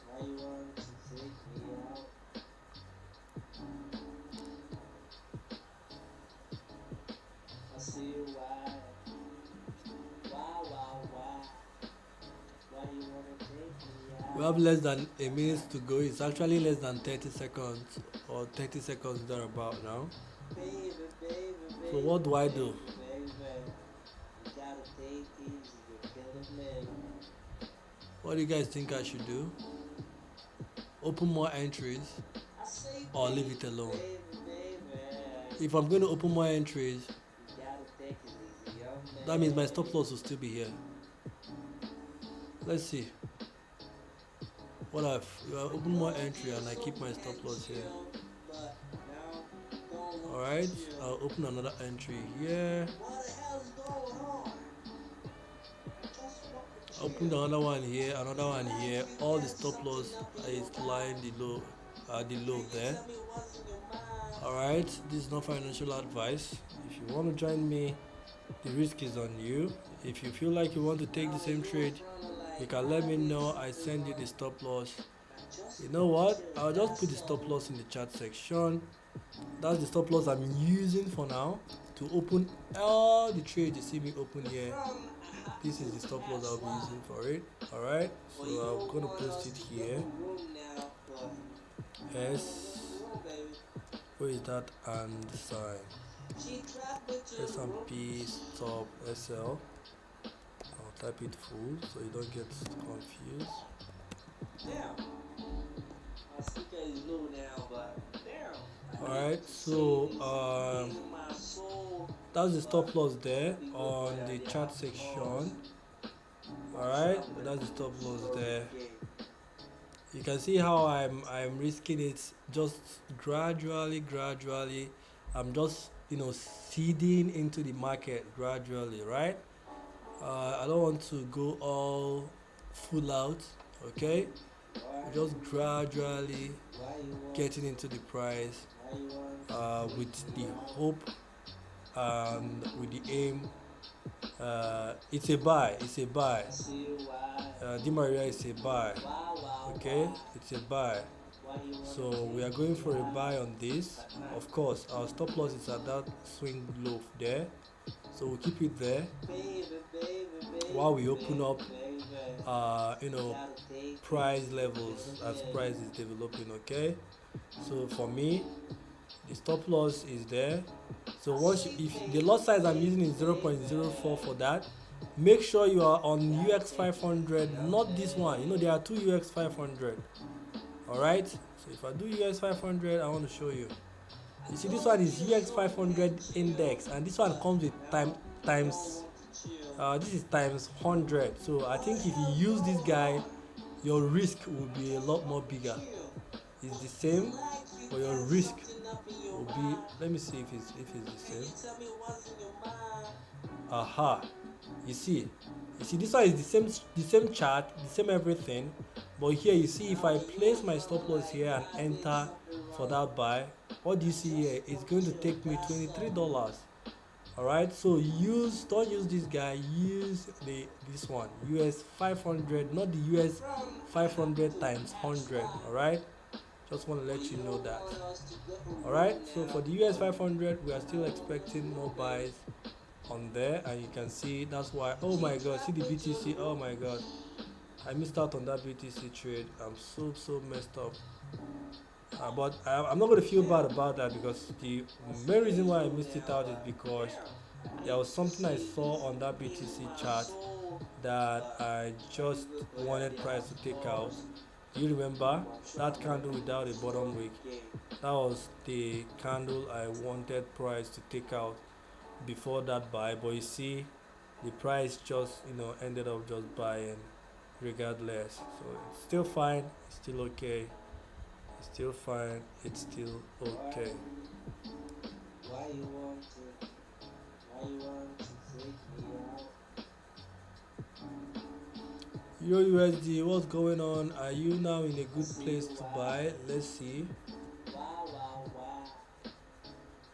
why you want to take me out? I see why, why, why you wanna take me We have out? less than a minute to go. It's actually less than 30 seconds or 30 seconds thereabout now. Baby, baby, So baby, what do I do? baby, baby. You gotta take it easy, you're killing me. What do you guys think I should do? Open more entries I say, or leave baby, it alone? baby, baby. If I'm going to open more entries, You gotta take it easy, young that means my man. stop loss will still be here. Let's see. What if I open more entry and I keep my stop loss here? But now, don't want Alright, to chill. I'll open another entry here. What the hell is going on? Just want to Open chill. another one here, another one Like here. you All the got stop loss something up in is your lying mind. the low Can you there. tell me what's in your mind? Alright, this is not financial advice. If you want to join me, the risk is on you. If you feel like you want to take the same trade, you can let me know. I send you the stop loss. You know what? I'll just put the stop loss in the chat section. That's the stop loss I'm using for now to open all the trades you see me open here. This is the stop loss I'll be using for it. Alright, so I'm gonna post it here. S, where is that and sign? S&P stop SL. I'll type it full so you don't get confused. Alright, so that's the stop loss there on the chart section. Alright, that's the stop loss there. You can see how I'm risking it just gradually. I'm just seeding into the market gradually, right? I don't want to go all full out, okay? Just gradually getting into the price with the hope and with the aim. It's a buy. Di Maria is a buy. Okay, it's a buy. So we are going for a buy on this. Of course, our stop loss is at that swing low there. So we'll keep it there while we open up price levels as price is developing. Okay, so for me the stop loss is there. So if the lot size I'm using is 0.04 for that, make sure you are on UX 500, not this one. There are two UX 500. Alright, so if I do UX 500, I want to show you. You see, this one is UX 500 index, and this one comes with times this is times 100. So I think if you use this guy, your risk will be a lot more bigger. It's the same, but your risk will be, let me see if it's the same. Aha, you see this one is the same chart, the same everything, but here you see if I place my stop loss here and enter for that buy, what do you see here? It's going to take me $23. Alright, so don't use this guy, use this one, US 500, not the US 500 times 100. Alright, just want to let you know that. Alright, so for the US 500 we are still expecting more buys on there, and you can see that's why. Oh my god, see the BTC. Oh my god, I missed out on that BTC trade. I'm so messed up. But I'm not going to feel bad about that, because the main reason why I missed it out is because there was something I saw on that BTC chart that I just wanted price to take out. Do you remember that candle without a bottom wick? That was the candle I wanted price to take out. before that buy, but you see the price just ended up just buying regardless. So it's still fine, it's still okay, it's still fine, it's still okay. Why you want to? Why you want to freak me out? Euro USD, what's going on? Are you now in a I good see place you. to Why? buy? Let's see. Why?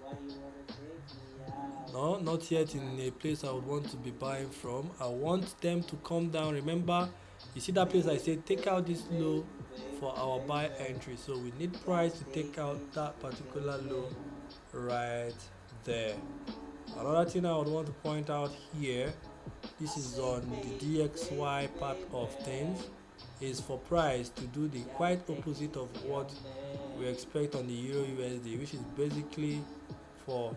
Why you wanna freak me out? No, not yet in a place I would want to be buying from. I want them to come down. Remember, you see that place I said take out this low for our buy entry. So we need price to take out that particular low right there. Another thing I would want to point out here, this is on the DXY part of things, is for price to do the quite opposite of what we expect on the Euro USD, which is basically for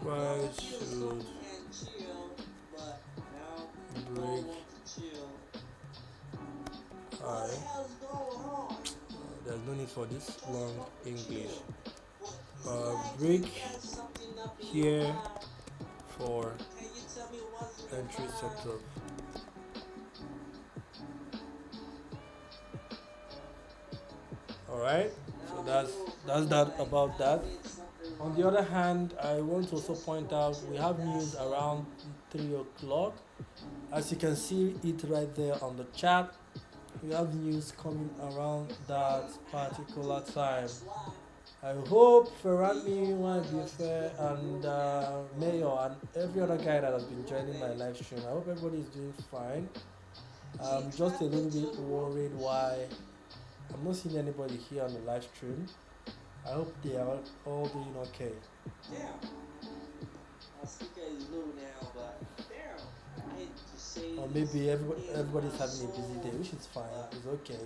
price should break high. There's no need for this long English. Break here for entry sector. Alright, so that's that about that. On the other hand, I want to also point out we have news around 3 o'clock. As you can see it right there on the chat, we have news coming around that particular time. I hope Ferrami, Wangife, and Mayor, and every other guy that has been joining my live stream, I hope everybody is doing fine. I'm just a little bit worried why I'm not seeing anybody here on the live stream. I hope they are all doing okay. My speaker is low now, but I hate to say Or this. maybe everybody's having a busy day, which is fine. It's okay.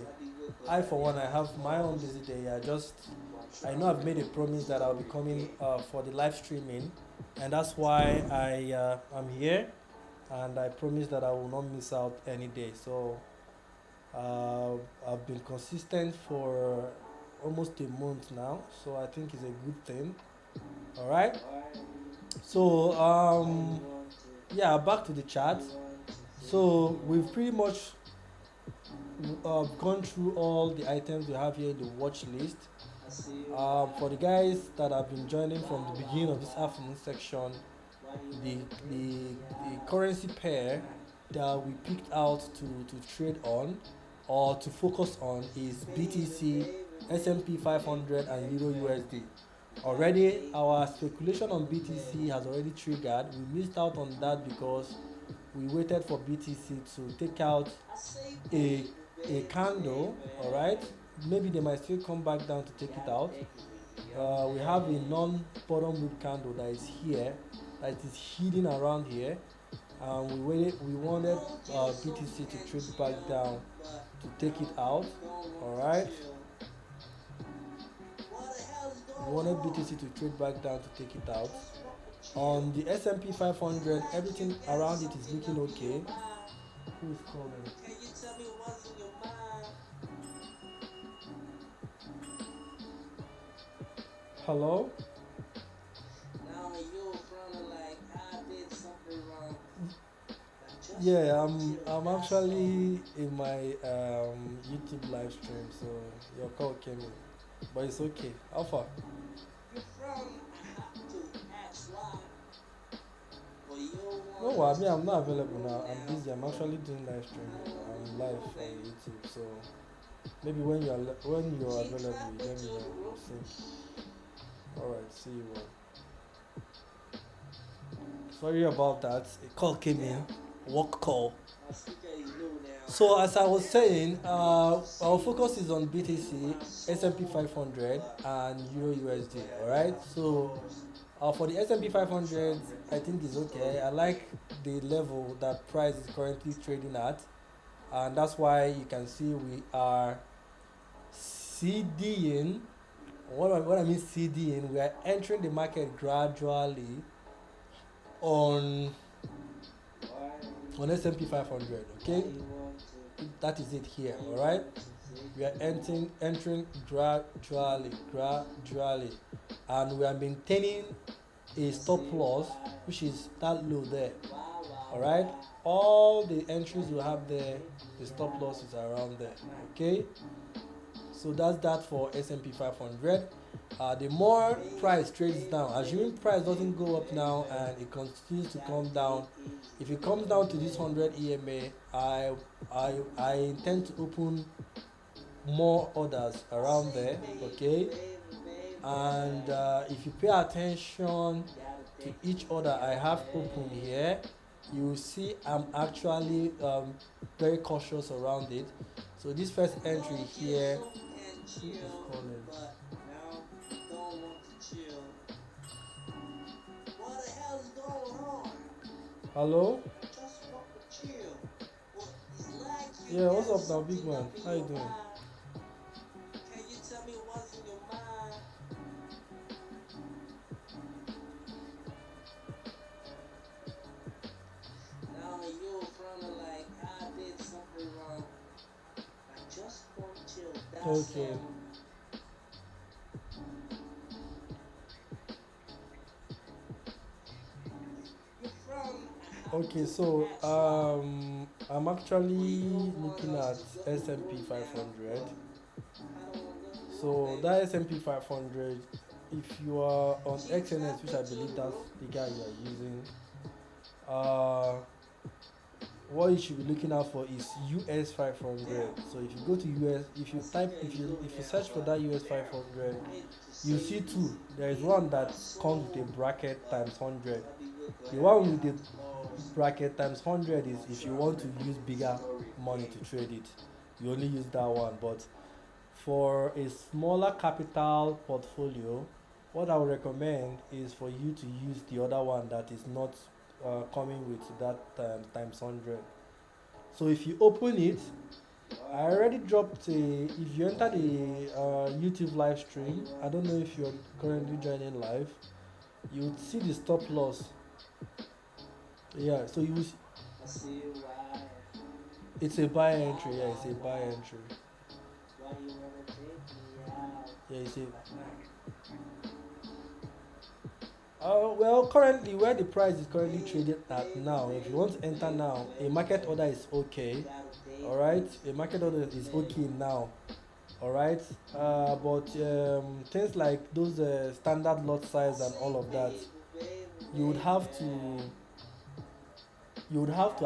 I, for one, I have my own busy day. I know I've made a promise that I'll be coming for the live streaming, and that's why I'm here, and I promise that I will not miss out any day. So I've been consistent for almost a month now, so I think it's a good thing. All right. So yeah, back to the chat. So we've pretty much gone through all the items we have here in the watch list. For the guys that have been joining from the beginning of this afternoon section, the currency pair that we picked out to trade on or to focus on is BTC, S&P 500, and Euro USD. Already, our speculation on BTC has already triggered. We missed out on that because we waited for BTC to take out a candle. All right, maybe they might still come back down to take it out. We have a non-bottom wick candle that is here, that is hidden around here. We wanted BTC to trade back down to take it out. All right. We wanted BTC to trade back down to take it out. On the S&P 500, everything around it is looking okay. Who is calling? Hello? Yeah, I'm actually in my YouTube live stream, so your call came in, but it's okay. Alpha. No, I mean I'm not available now. I'm busy. I'm actually doing live stream. I'm live on YouTube, so maybe when you're available, you let me know. Sync. All right, see you all. Sorry about that. A call came in. Work call. So as I was saying, our focus is on BTC, S&P 500, and Euro USD. All right. So for the S&P 500, I think it's okay. I like the level that price is currently trading at, and that's why you can see we are CDing. What I mean CDing, we are entering the market gradually on S&P 500. Okay, that is it here. All right, we are entering gradually, and we are maintaining a stop loss, which is that low there. All right, all the entries you have there, the stop loss is around there. Okay, so that's that for S&P 500. The more price trades down, assuming price doesn't go up now and it continues to come down, if it comes down to this 100 EMA, I intend to open more orders around there. Okay, and if you pay attention to each order I have open here, you will see I'm actually very cautious around it. So this first entry here, who is calling? Hello? Yeah, what's up now, big man? How you doing? Can you tell me what's in your mind? Now you're front like I did something wrong. I just want chill. That's Okay. You're from. Okay, so I'm actually looking at S&P 500. So that S&P 500, if you are on XNS, which I believe that's the guy you are using, what you should be looking out for is US 500. So if you go to US, if you search for that US 500, you see two. There is one that comes with a bracket times 100. The one with the bracket times 100 is if you want to use bigger money to trade it, you only use that one. But for a smaller capital portfolio, what I would recommend is for you to use the other one that is not coming with that times 100. So if you open it, I already dropped if you enter the YouTube live stream, I don't know if you're currently joining live, you would see the stop loss. Yeah, so it's a buy entry. Yeah, it's a buy entry. Yeah, you see. Well, currently where the price is currently traded at now, if you want to enter now, a market order is okay. All right, a market order is okay now. All right, but things like those standard lot size and all of that, you would have to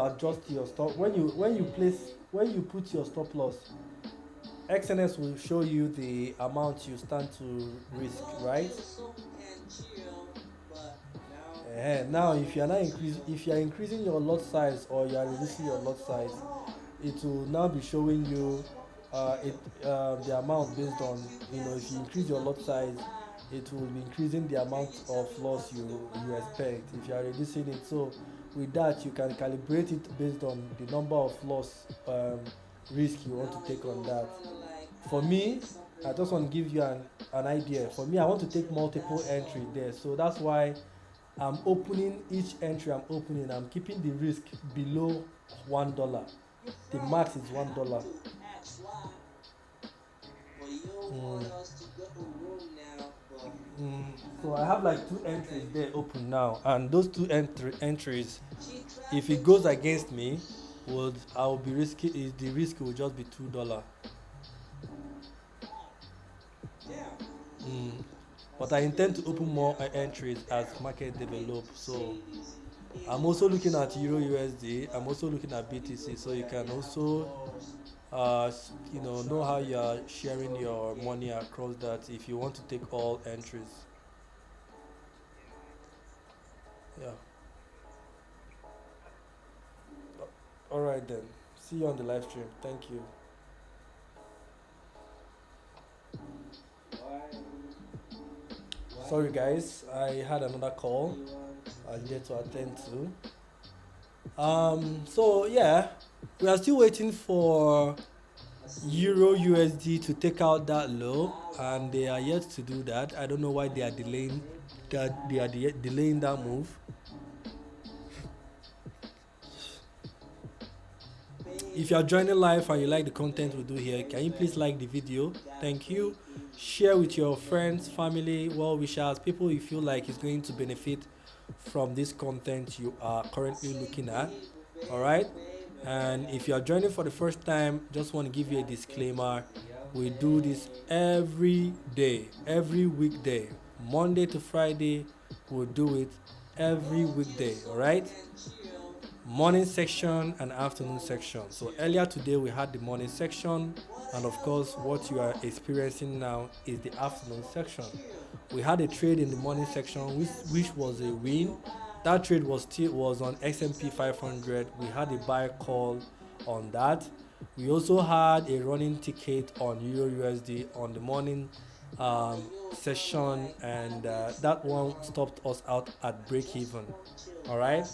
adjust your stop when you put your stop loss. XNS will show you the amount you stand to risk, right? Now if you are increasing your lot size or you are reducing your lot size, it will now be showing you the amount based on, if you increase your lot size, it will be increasing the amount of loss you expect. If you are reducing it, so with that you can calibrate it based on the number of loss risk you want to take on that. For me, I just want to give you an idea. For me, I want to take multiple entry there, so that's why I'm opening each entry I'm keeping the risk below $1. The max is $1. So I have like two entries there open now, and those two entries, if it goes against me, I will be risky. The risk will just be $2. But I intend to open more entries as market develop. So I'm also looking at Euro USD. I'm also looking at BTC. So you can also know how you are sharing your money across that if you want to take all entries. Yeah. All right then. See you on the live stream. Thank you. Sorry guys, I had another call I needed to attend to. So yeah, we are still waiting for Euro USD to take out that low, and they are yet to do that. I don't know why they are delaying that move. If you are joining live and you like the content we do here, can you please like the video? Thank you. share with your friends, family, well wishers, people you feel like is going to benefit from this content you are currently looking at. All right. And if you are joining for the first time, just want to give you a disclaimer. We do this every day, every weekday, Monday to Friday. We'll do it every weekday. All right. Morning section and afternoon section. So earlier today we had the morning section, and of course what you are experiencing now is the afternoon section. We had a trade in the morning section which was a win. That trade was on S&P 500. We had a buy call on that. We also had a running ticket on Euro USD on the morning session, and that one stopped us out at break even. All right,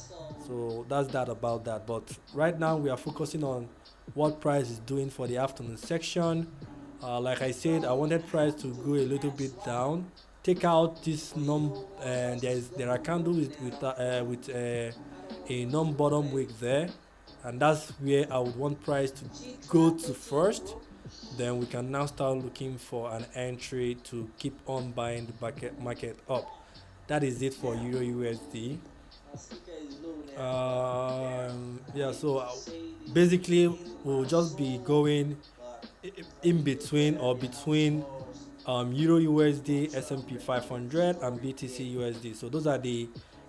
so that's that about that. But right now we are focusing on what price is doing for the afternoon section. Like I said, I wanted price to go a little bit down, take out this and there are candles with a non-bottom wick there, and that's where I would want price to go to first. Then we can now start looking for an entry to keep on buying the market up. That is it for Euro USD. Yeah, so basically we'll just be going in between or between Euro USD, S&P 500, and BTC USD. So those are the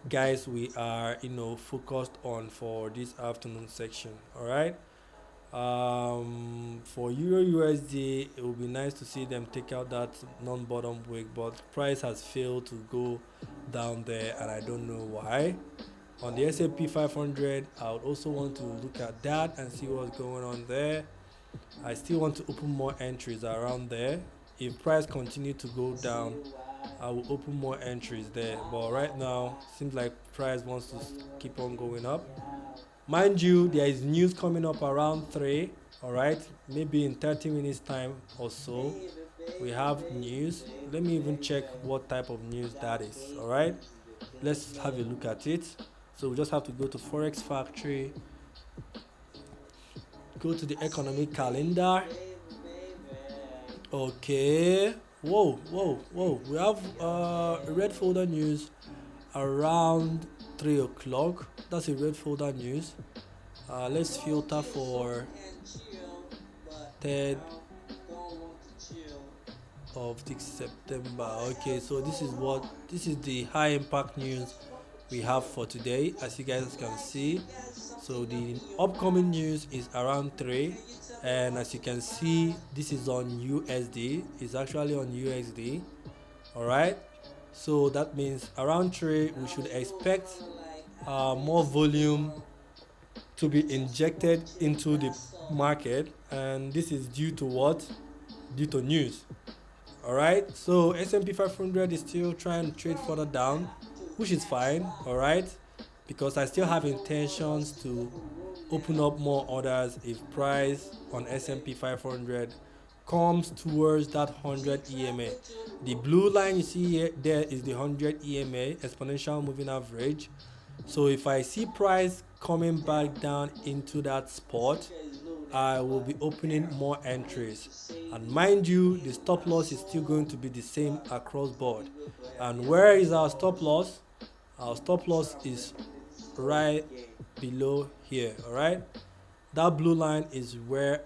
guys we are focused on for this afternoon section. All right. For Euro USD, it would be nice to see them take out that non-bottom wick, but price has failed to go down there, and I don't know why. On the S&P 500, I would also want to look at that and see what's going on there. I still want to open more entries around there. If price continue to go down, I will open more entries there. But right now, seems like price wants to keep on going up. Mind you, there is news coming up around 3. All right, maybe in 30 minutes time or so, we have news. Let me even check what type of news that is. All right, let's have a look at it. So we just have to go to Forex Factory, go to the economic calendar. Okay. Whoa. We have red folder news around 3 o'clock. That's a red folder news. Let's filter for 3rd of September. Okay, so this is the high impact news we have for today, as you guys can see. So the upcoming news is around 3, and as you can see, this is on USD. It's actually on USD. All right, so that means around 3 we should expect more volume to be injected into the market, and this is due to what? Due to news. All right, so S&P 500 is still trying to trade further down, which is fine. All right, because I still have intentions to open up more orders if price on S&P 500 comes towards that 100 EMA. The blue line you see here there is the 100 EMA, exponential moving average. So if I see price coming back down into that spot, I will be opening more entries. And mind you, the stop loss is still going to be the same across board. And where is our stop loss? Our stop loss is right below here. All right, that blue line is where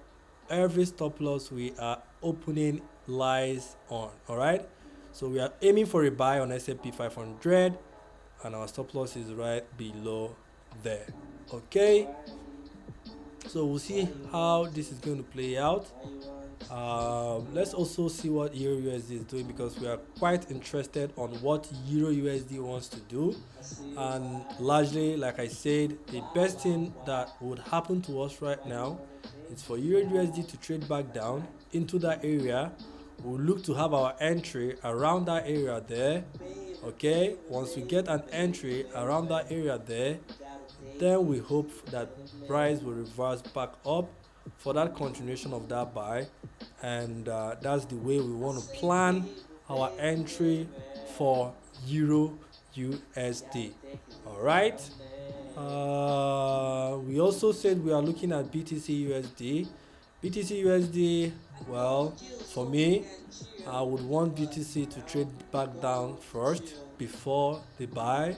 every stop loss we are opening lies on. All right, so we are aiming for a buy on S&P 500, and our stop loss is right below there. Okay, so we'll see how this is going to play out. Let's also see what Euro USD is doing, because we are quite interested on what Euro USD wants to do. And largely, like I said, the best thing that would happen to us right now is for Euro USD to trade back down into that area. We'll look to have our entry around that area there. Okay, once we get an entry around that area there, then we hope that price will reverse back up for that continuation of that buy, and that's the way we want to plan our entry for Euro USD. All right, we also said we are looking at BTC USD. BTC USD, well, for me, I would want BTC to trade back down first before the buy.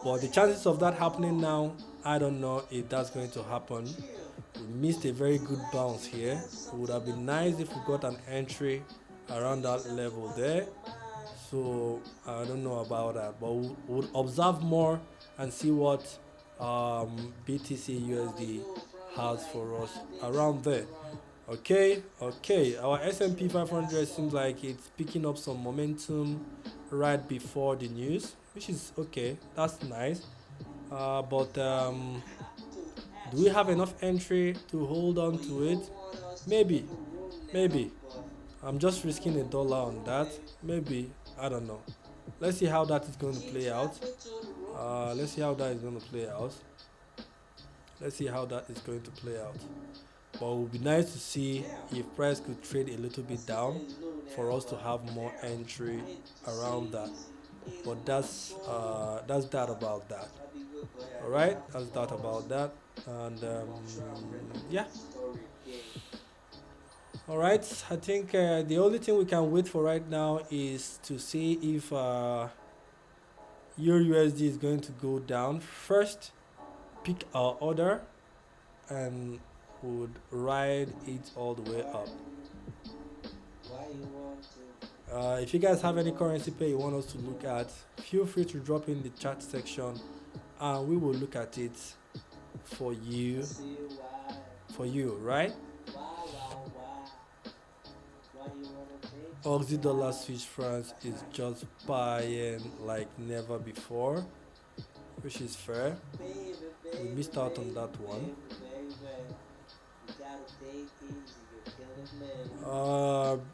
But the chances of that happening now, I don't know if that's going to happen. We missed a very good bounce here. It would have been nice if we got an entry around that level there. So I don't know about that, but we'll observe more and see what BTC USD has for us around there. Okay. Our S&P 500 seems like it's picking up some momentum right before the news, which is okay. That's nice. But do we have enough entry to hold on to it? Maybe, maybe. I'm just risking $1 on that. Maybe, I don't know. Let's see how that is going to play out. Let's see how that is going to play out. Let's see how that is going to play out. But it would be nice to see if price could trade a little bit down for us to have more entry around that. But that's that about that. All right, that's that about that. And yeah. All right, I think the only thing we can wait for right now is to see if your USD is going to go down first. Pick our order and would ride it all the way up. If you guys have any currency pair you want us to look at, feel free to drop in the chat section and we will look at it for you. Right? Aussie dollar Swiss francs is just buying like never before, which is fair. We missed out on that one.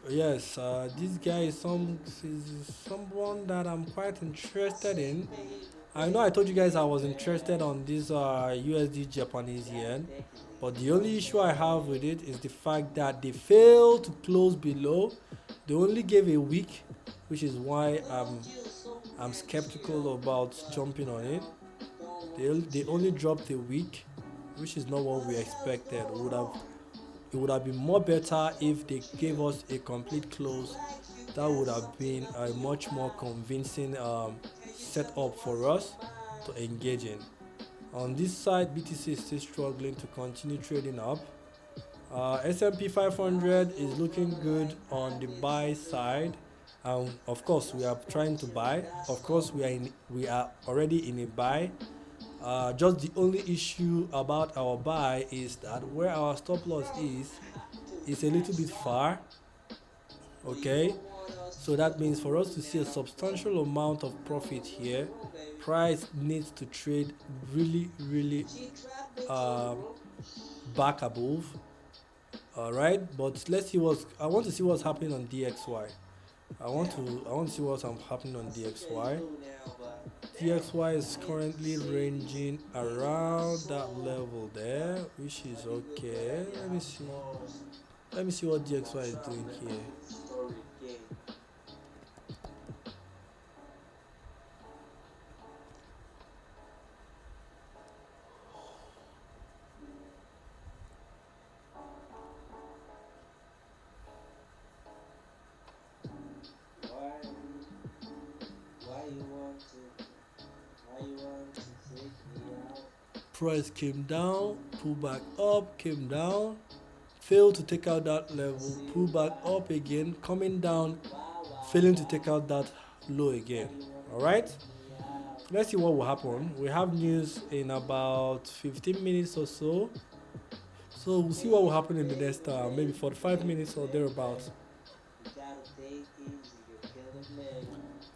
Yes, this guy is someone that I'm quite interested in. I know I told you guys I was interested on this USD Japanese yen, but the only issue I have with it is the fact that they failed to close below. They only gave a week, which is why I'm skeptical about jumping on it. They only dropped a week, which is not what we expected. It would have been more better if they gave us a complete close. That would have been a much more convincing setup for us to engage in. On this side, BTC is still struggling to continue trading up. S&P 500 is looking good on the buy side. Of course, we are trying to buy. Of course, we are already in a buy. Just the only issue about our buy is that where our stop loss is a little bit far. Okay, so that means for us to see a substantial amount of profit here, price needs to trade really back above. All right, but let's see I want to see what's happening on DXY. I want to see what's happening on DXY. DXY is currently ranging around that level there, which is okay. Let me see what DXY is doing here. Price came down, pull back up, came down, failed to take out that level, pull back up again, coming down, failing to take out that low again. All right, let's see what will happen. We have news in about 15 minutes or so, so we'll see what will happen in the next maybe 45 minutes or thereabouts.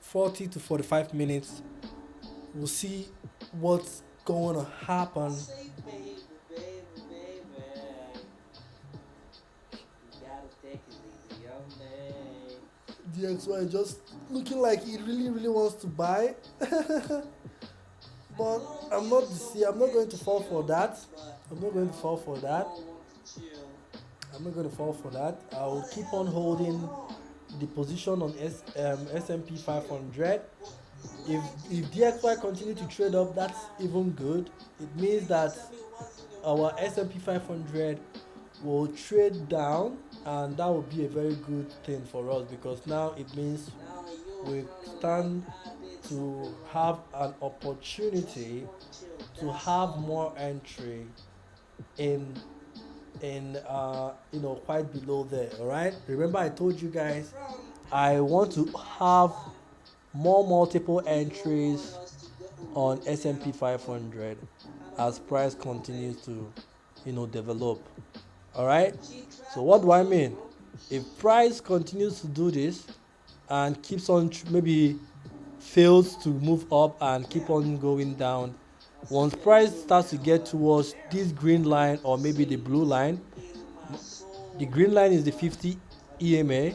40 to 45 minutes, we'll see what's going to happen. DXY just looking like he really wants to buy. But I'm not going to fall for that. I'm not going to fall for that. I will keep on holding the position on S&P 500. If DXY continue to trade up, that's even good. It means that our S&P 500 will trade down, and that will be a very good thing for us, because now it means we stand to have an opportunity to have more entry in quite below there. All right, remember I told you guys I want to have more multiple entries on S&P 500 as price continues to develop. All right, so what do I mean? If price continues to do this and keeps on maybe fails to move up and keep on going down, once price starts to get towards this green line or maybe the blue line, the green line is the 50 EMA,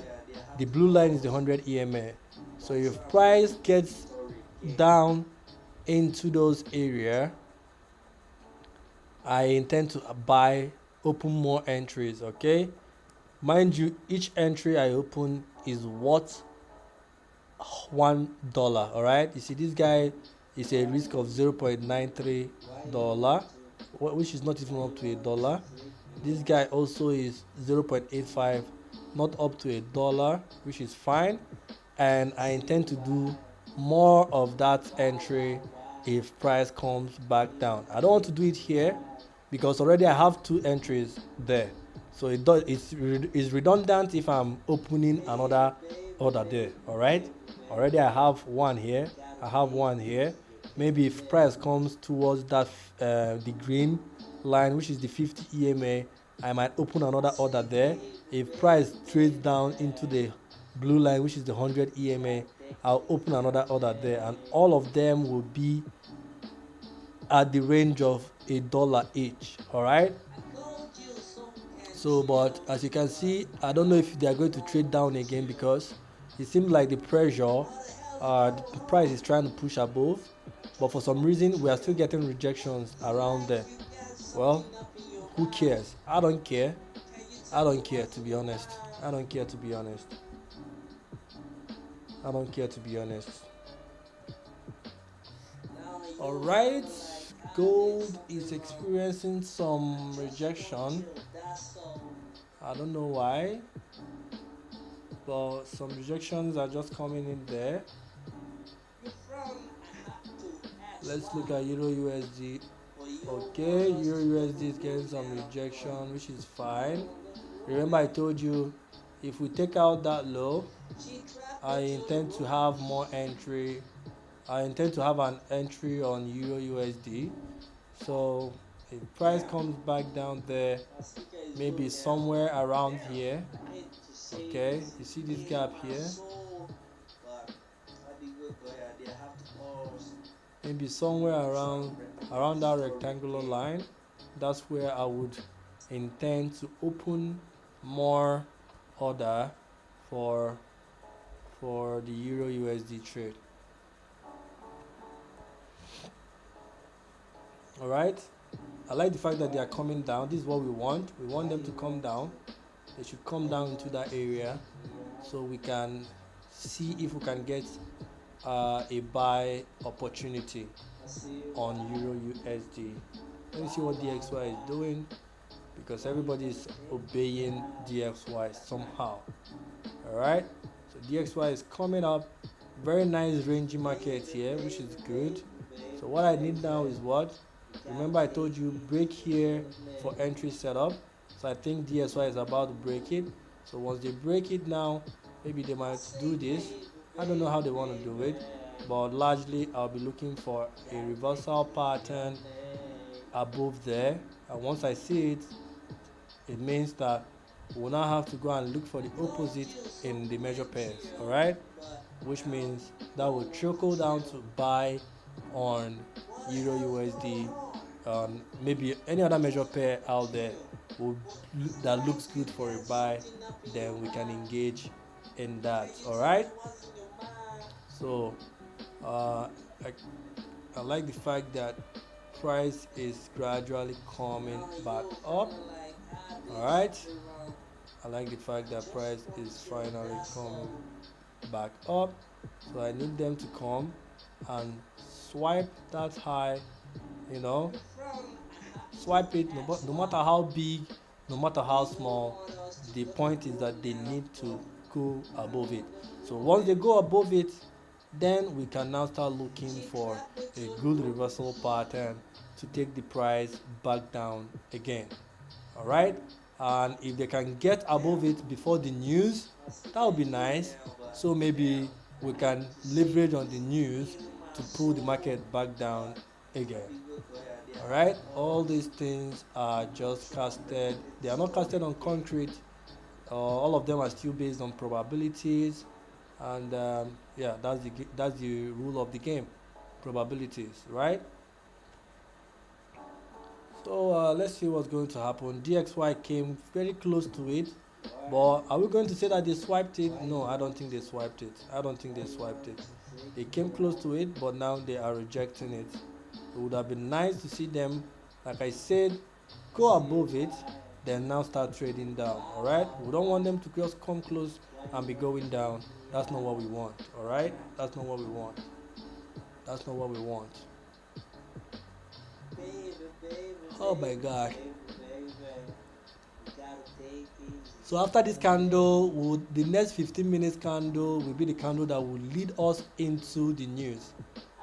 the blue line is the 100 EMA. So if price gets down into those area, I intend to buy, open more entries. Okay, mind you, each entry I open is worth $1. All right, you see this guy is a risk of $0.93, which is not even up to $1. This guy also is 0.85, not up to $1, which is fine. And I intend to do more of that entry if price comes back down. I don't want to do it here because already I have 2 entries there. So it's redundant if I'm opening another order there. All right, already I have one here, I have one here. Maybe if price comes towards that the green line, which is the 50 EMA, I might open another order there. If price trades down into the blue line, which is the 100 EMA, I'll open another order there, and all of them will be at the range of $1 each. All right, so but as you can see, I don't know if they are going to trade down again, because it seems like the pressure, the price is trying to push above, but for some reason we are still getting rejections around there. Well, who cares? I don't care. I don't care, to be honest. I don't care, to be honest. I don't care, to be honest. All right, gold is experiencing some rejection. I don't know why, but some rejections are just coming in there. Let's look at Euro USD. Okay, Euro USD is getting some rejection, which is fine. Remember I told you, if we take out that low, I intend to have more entry. I intend to have an entry on Euro USD. So if price comes back down there, maybe somewhere around here. Okay, you see this gap here? Maybe somewhere around that rectangular line. That's where I would intend to open more order for the Euro USD trade. All right, I like the fact that they are coming down. This is what we want. We want them to come down. They should come down into that area so we can see if we can get a buy opportunity on Euro USD. Let me see what DXY is doing, because everybody is obeying DXY somehow. All right, so DXY is coming up. Very nice ranging market here, which is good. So what I need now is what? Remember I told you break here for entry setup. So I think DXY is about to break it. So once they break it now, maybe they might do this. I don't know how they want to do it, but largely I'll be looking for a reversal pattern above there. And once I see it, it means that we'll now have to go and look for the opposite in the measure pairs. All right, which means that will trickle down to buy on Euro USD, maybe any other measure pair out there that looks good for a buy, then we can engage in that. All right, so I like the fact that price is gradually coming back up. All right, I like the fact that price is finally coming back up. So I need them to come and swipe that high, swipe it, no matter how big no matter how small. The point is that they need to go above it. So once they go above it, then we can now start looking for a good reversal pattern to take the price back down again. All right, and if they can get above it before the news, that would be nice. So maybe we can leverage on the news to pull the market back down again. All right, all these things are just casted, they are not casted on concrete. All of them are still based on probabilities, and yeah, that's the rule of the game, probabilities, right? So let's see what's going to happen. DXY came very close to it, but are we going to say that they swiped it? No, I don't think they swiped it. I don't think they swiped it. They came close to it, but now they are rejecting it. It would have been nice to see them, like I said, go above it, then now start trading down. All right, we don't want them to just come close and be going down. That's not what we want. All right, that's not what we want. That's not what we want. Oh my god. So after this candle, the next 15 minutes candle will be the candle that will lead us into the news.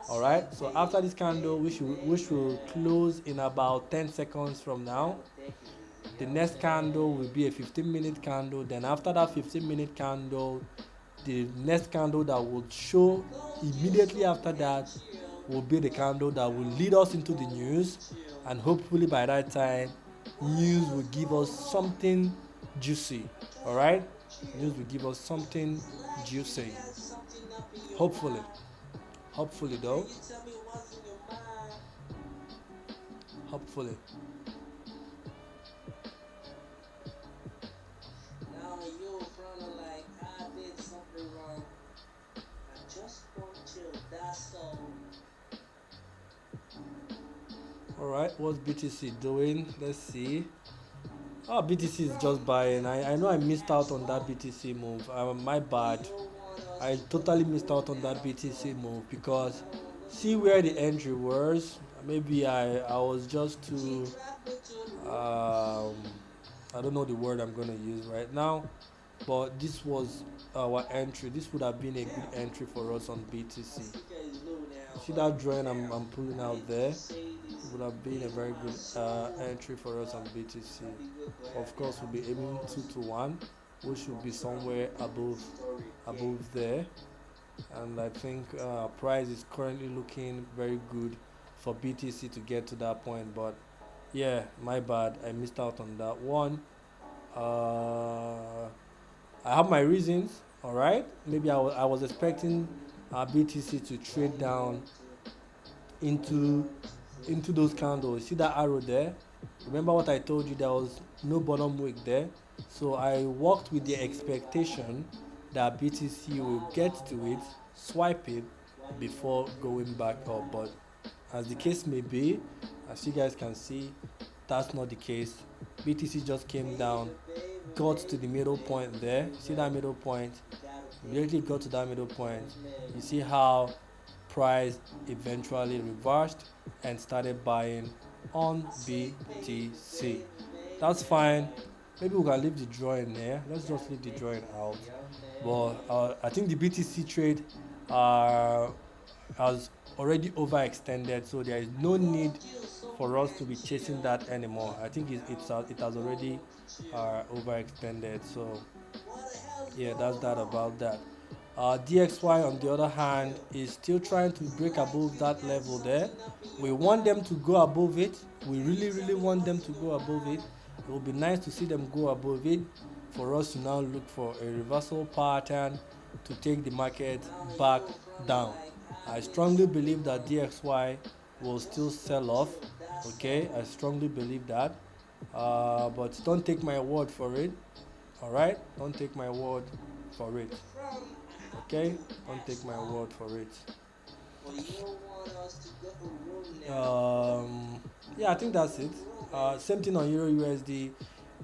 All right, so after this candle, which will close in about 10 seconds from now, the next candle will be a 15-minute candle. Then after that 15-minute candle, the next candle that will show immediately after that will be the candle that will lead us into the news, and hopefully by that time news will give us something juicy. All right, news will give us something juicy, hopefully though, hopefully. Now you front of like I did something wrong. I just want chill. That's all. All right, what's BTC doing? Let's see. Oh, BTC is just buying. I know I missed out on that BTC move. My bad. I totally missed out on that BTC move because see where the entry was. Maybe I was just too I don't know the word I'm gonna use right now, but this was our entry. This would have been a good entry for us on BTC. See that drawing I'm pulling out there? It would have been a very good entry for us on BTC. Of course, we'll be aiming 2 to 1, which should be somewhere above there. And I think price is currently looking very good for BTC to get to that point. But yeah, my bad, I missed out on that one. I have my reasons. All right, maybe I was expecting BTC to trade down into those candles. See that arrow there? Remember what I told you, there was no bottom wick there. So I worked with the expectation that BTC will get to it, swipe it before going back up. But as the case may be, as you guys can see, that's not the case. BTC just came down, got to the middle point there. See that middle point? Immediately got to that middle point. You see how price eventually reversed and started buying on BTC. That's fine. Maybe we can leave the drawing there. Let's just leave the drawing out. But I think the BTC trade has already overextended, so there is no need for us to be chasing that anymore. I think it has already overextended. So yeah, that's that about that. DXY on the other hand is still trying to break above that level there. We want them to go above it. We really want them to go above it. It would be nice to see them go above it for us to now look for a reversal pattern to take the market back down. I strongly believe that DXY will still sell off. Okay, I strongly believe that. But don't take my word for it. All right, don't take my word for it. Okay, don't take my word for it. Yeah, I think that's it. Same thing on Euro USD.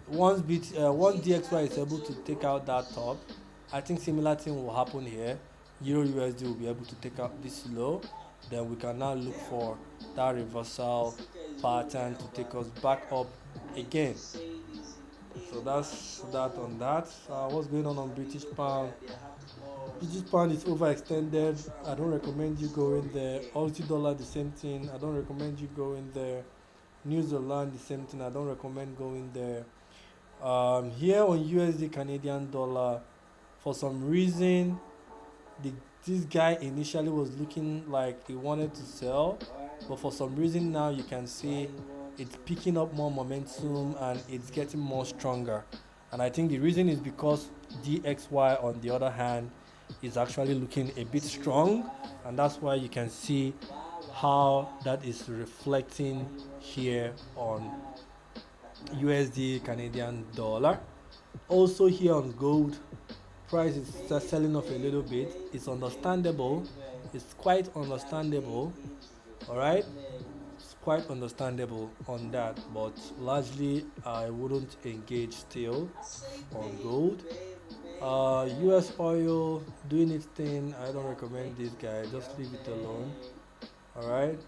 Once DXY is able to take out that top, I think similar thing will happen here. Euro USD will be able to take out this low. Then we can now look for that reversal pattern to take us back up again. So that's that on that. What's going on I British believe pound? they have to call British pound is overextended. I don't travel recommend you going there. Aussie dollar the same thing. I don't recommend you going there. New Zealand the same thing. I don't recommend going there. Here on USD Canadian dollar, for some reason, the, this guy initially was looking like he wanted to sell, but for some reason now you can see it's picking up more momentum and it's getting more stronger. And I think the reason is because DXY on the other hand is actually looking a bit strong, and that's why you can see how that is reflecting here on USD Canadian dollar. Also here on gold, price is selling off a little bit. It's understandable. It's quite understandable. All right, it's quite understandable on that, but largely I wouldn't engage still on gold. US oil doing its thing. I don't recommend this guy. Just leave it alone. All right.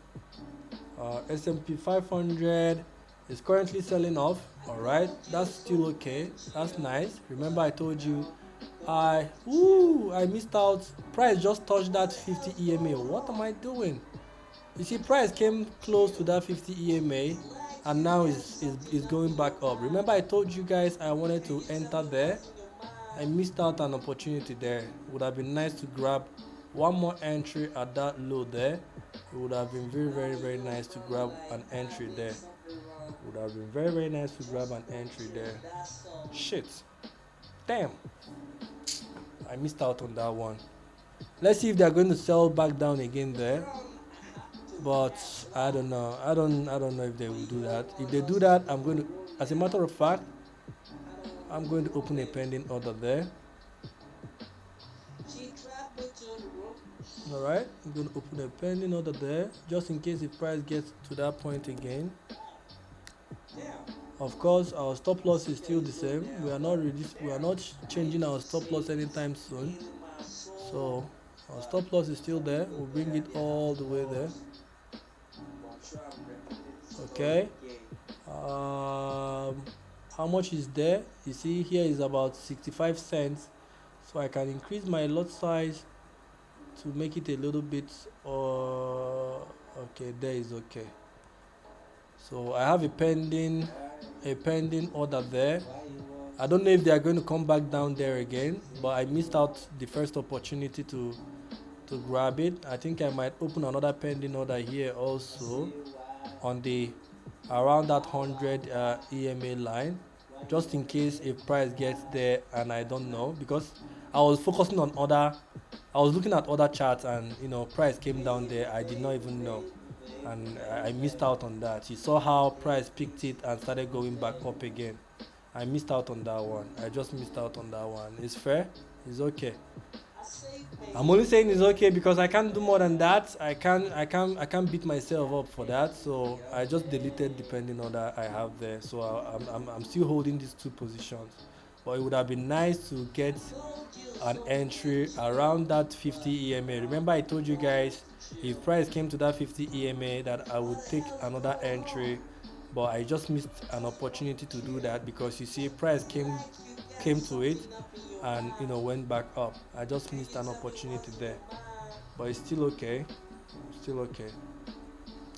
S&P 500 is currently selling off. All right, that's still okay. That's nice. Remember I told you I missed out. Price just touched that 50 EMA. What am I doing? You see, price came close to that 50 EMA and now is going back up. Remember I told you guys I wanted to enter there. I missed out an opportunity there. It would have been nice to grab one more entry at that low there. It would have been very nice to grab an entry there. It would have been very nice to grab an entry there. Shit. Damn. I missed out on that one. Let's see if they're going to sell back down again there. But I don't know. I don't know if they will do that. If they do that, I'm going to, as a matter of fact, I'm going to open a pending order there. Alright, I'm going to open a pending order there just in case the price gets to that point again. Of course, our stop loss is still the same. We are not changing our stop loss anytime soon. So our stop loss is still there. We'll bring it all the way there. Okay. How much is there? You see here is about 65 cents. So I can increase my lot size to make it a little bit okay, there is okay. So I have a pending order there. I don't know if they are going to come back down there again, but I missed out the first opportunity to grab it. I think I might open another pending order here also on the around that 100 EMA line, just in case if price gets there and I don't know, because I was focusing on I was looking at other charts and price came down there. I did not even know, and I missed out on that. You saw how price picked it and started going back up again. I missed out on that one. I just missed out on that one. It's fair. It's okay. I'm only saying it's okay because I can't do more than that. I can't beat myself up for that. So I just deleted the pending order I have there. So I'm still holding these two positions. But it would have been nice to get an entry around that 50 EMA. Remember I told you guys if price came to that 50 EMA that I would take another entry, but I just missed an opportunity to do that because you see price came to it and went back up. I just missed an opportunity there, but it's still okay. Still okay.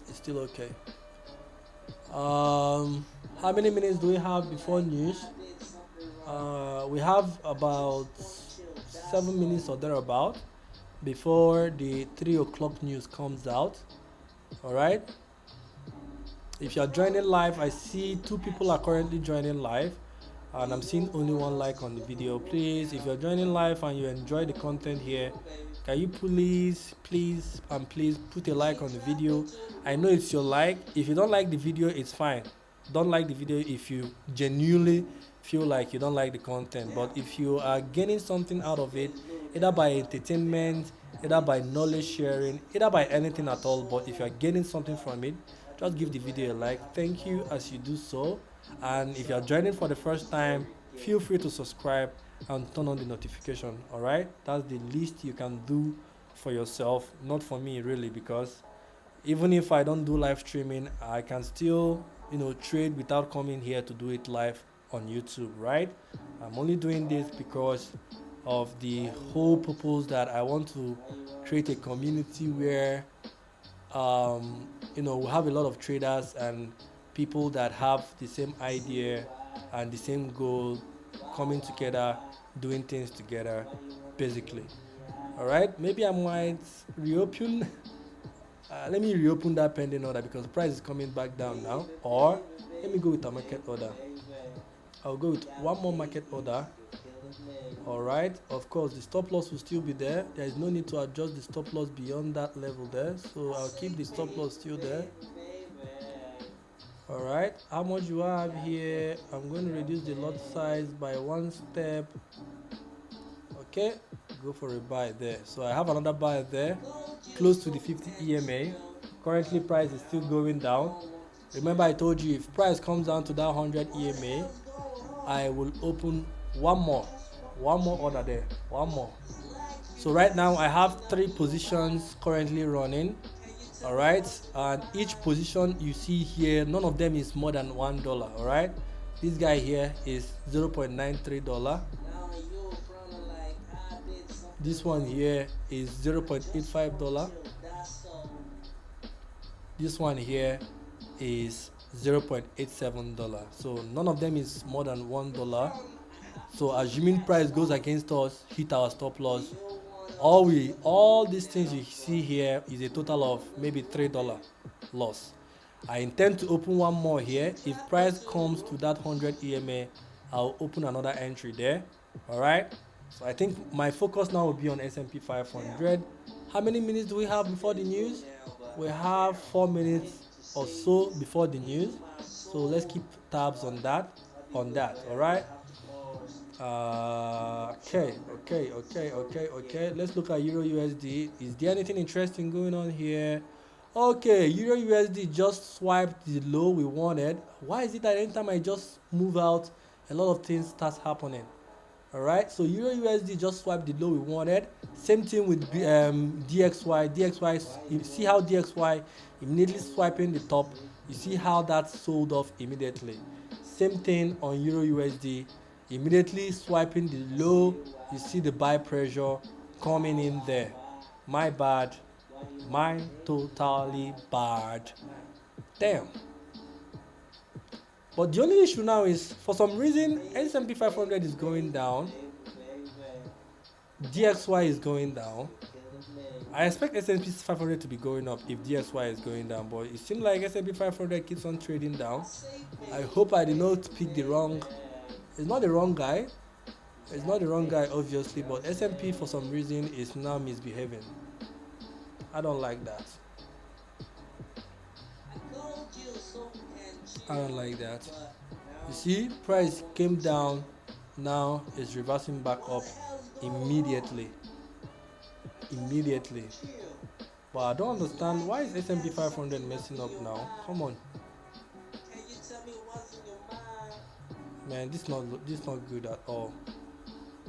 It's still okay. How many minutes do we have before news? We have about 7 minutes or thereabout before the 3 o'clock news comes out. All right. If you are joining live, I see 2 people are currently joining live, and I'm seeing only 1 like on the video. Please, if you're joining live and you enjoy the content here, can you please put a like on the video? I know it's your like. If you don't like the video, it's fine. Don't like the video if you genuinely feel like you don't like the content. But if you are getting something out of it, either by entertainment, either by knowledge sharing, either by anything at all, but if you are getting something from it, just give the video a like. Thank you as you do so. And if you are joining for the first time, feel free to subscribe and turn on the notification. All right, that's the least you can do for yourself, not for me really, because even if I don't do live streaming, I can still trade without coming here to do it live on YouTube, right? I'm only doing this because of the whole purpose that I want to create a community where we have a lot of traders and people that have the same idea and the same goal coming together, doing things together, basically. All right, maybe I might reopen. Let me reopen that pending order because the price is coming back down now. Or let me go with a market order. I'll go with one more market order. All right, of course the stop loss will still be there. There is no need to adjust the stop loss beyond that level there, so I'll keep the stop loss still there. All right, how much do I have here? I'm going to reduce the lot size by one step. Okay, go for a buy there. So I have another buy there close to the 50 EMA. Currently price is still going down. Remember I told you if price comes down to that 100 EMA, I will open one more order there, one more. So right now I have 3 positions currently running. All right, and each position you see here, none of them is more than $1. All right, this guy here is $0.93. This one here is $0.85. This one here is $0.87. So none of them is more than $1. So assuming price goes against us, hit our stop loss, all these things you see here is a total of maybe $3 loss. I intend to open one more here. If price comes to that 100 EMA, I'll open another entry there. All right, so I think my focus now will be on S&P 500. How many minutes do we have before the news? We have 4 minutes or so before the news, so let's keep tabs on that. All right. Okay. Let's look at Euro USD. Is there anything interesting going on here? Okay, Euro USD just swiped the low we wanted. Why is it that anytime I just move out, a lot of things start happening? All right, so Euro USD just swiped the low we wanted. Same thing with DXY. You see how DXY immediately swiping the top. You see how that sold off immediately. Same thing on Euro USD. Immediately swiping the low, you see the buy pressure coming in there. My bad, my totally bad. Damn. But the only issue now is, for some reason, S&P 500 is going down, DXY is going down. I expect S&P 500 to be going up if DXY is going down, but it seems like S&P 500 keeps on trading down. I hope I did not pick the wrong. It's not the wrong guy. It's not the wrong guy, obviously, but S&P for some reason is now misbehaving. I don't like that. I don't like that. You see, price came down, now it's reversing back up immediately. But I don't understand, why is S&P 500 messing up now? Come on. Man, this not good at all.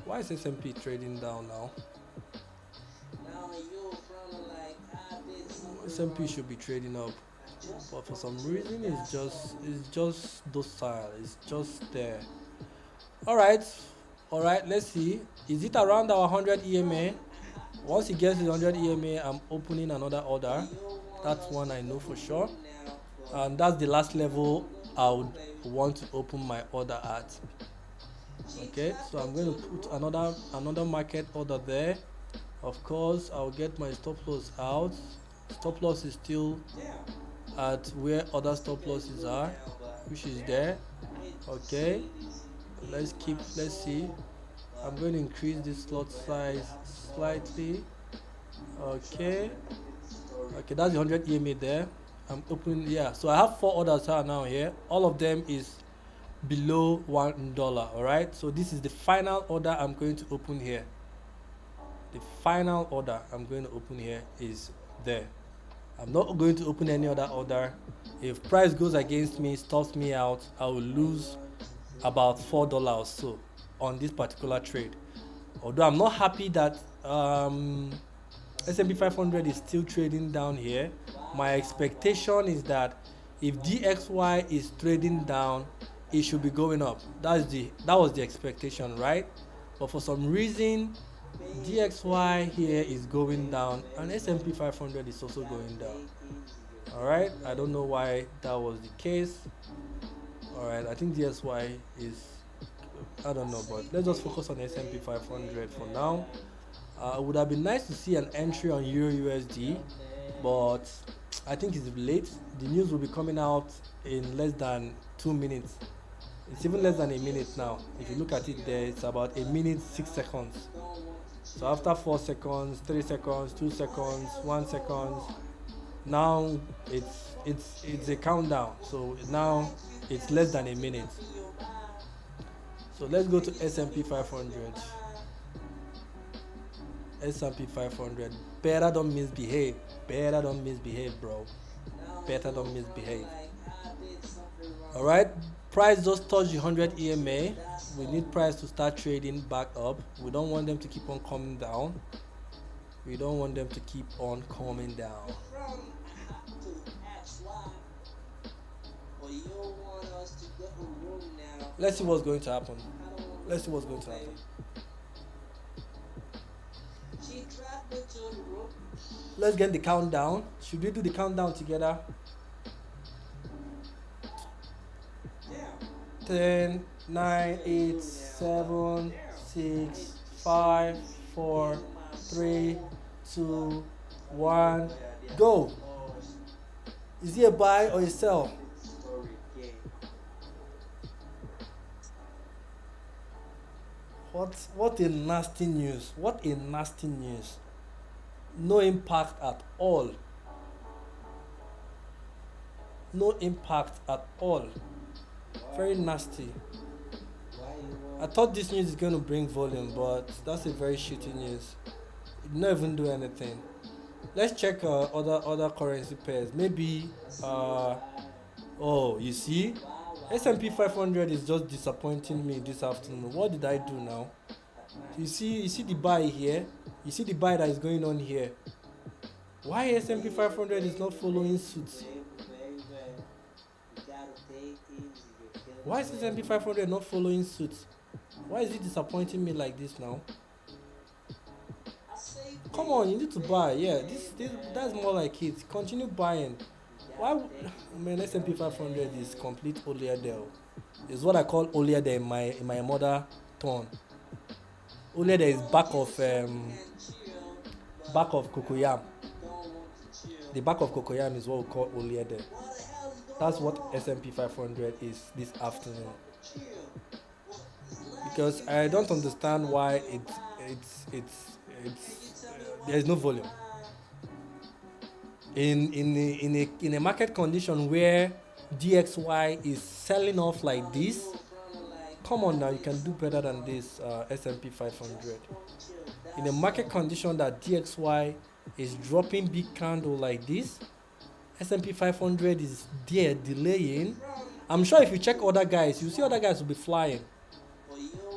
Why is S&P trading down now? S&P should be trading up, but for some reason it's just docile. It's just there. All right. Let's see. Is it around our 100 EMA? Once it gets to 100 EMA, I'm opening another order. That's one I know for sure, and that's the last level I would want to open my order at. Okay, so I'm going to put another market order there. Of course, I'll get my stop loss out. Stop loss is still at where other stop losses are, which is there. Okay, let's see. I'm going to increase this slot size slightly. Okay, that's the 100 EMA there. I'm opening, so I have 4 orders now here. All of them is below $1. All right, so this is the final order I'm going to open here. The final order I'm going to open here is there. I'm not going to open any other order. If price goes against me, stops me out, I will lose about $4 or so on this particular trade. Although I'm not happy that S&P 500 is still trading down here. My expectation is that if DXY is trading down, it should be going up. That was the expectation, right? But for some reason, DXY here is going down, and S&P 500 is also going down. All right, I don't know why that was the case. All right, I think DXY is, I don't know, but let's just focus on S&P 500 for now. It would have been nice to see an entry on Euro USD, but I think it's late. The news will be coming out in less than 2 minutes. It's even less than a minute now. If you look at it there, it's about a minute 6 seconds. So after 4 seconds, 3 seconds, 2 seconds, 1 second, now it's a countdown. So now it's less than a minute. So let's go to S&P 500. S&P 500. Better don't misbehave. Better don't misbehave, bro. Better don't misbehave. All right. Price just touched the 100 EMA. We need price to start trading back up. We don't want them to keep on coming down. We don't want them to keep on coming down. Let's see what's going to happen. Let's see what's going to happen. Let's get the countdown. Should we do the countdown together? 10, 9, 8, 7, 6, 5, 4, 3, 2, 1, go. Is it a buy or a sell? What a nasty news. What a nasty news. No impact at all. No impact at all. Very nasty. I thought this news is going to bring volume, but that's a very shitty news. It did not even do anything. Let's check other currency pairs. Maybe oh, you see, S&P 500 is just disappointing me this afternoon. What did I do now? You see the buy here. You see the buy that is going on here. Why S&P 500 is not following suit? Why is S&P 500 not following suit? Why is it disappointing me like this now? Come on, you need to buy. Yeah, that's more like it. Continue buying. Why? Man, S&P 500 is complete Oliadel. It's what I call Oliadel in my mother tongue. Oliadel is back of cocoyam. The back of cocoyam is what we call Oliadel. That's what S&P 500 is this afternoon. Because I don't understand why there is no volume. In a market condition where DXY is selling off like this, come on now, you can do better than this, S&P 500. In a market condition that DXY is dropping big candle like this, S&P 500 is there delaying. I'm sure if you check other guys, you see other guys will be flying.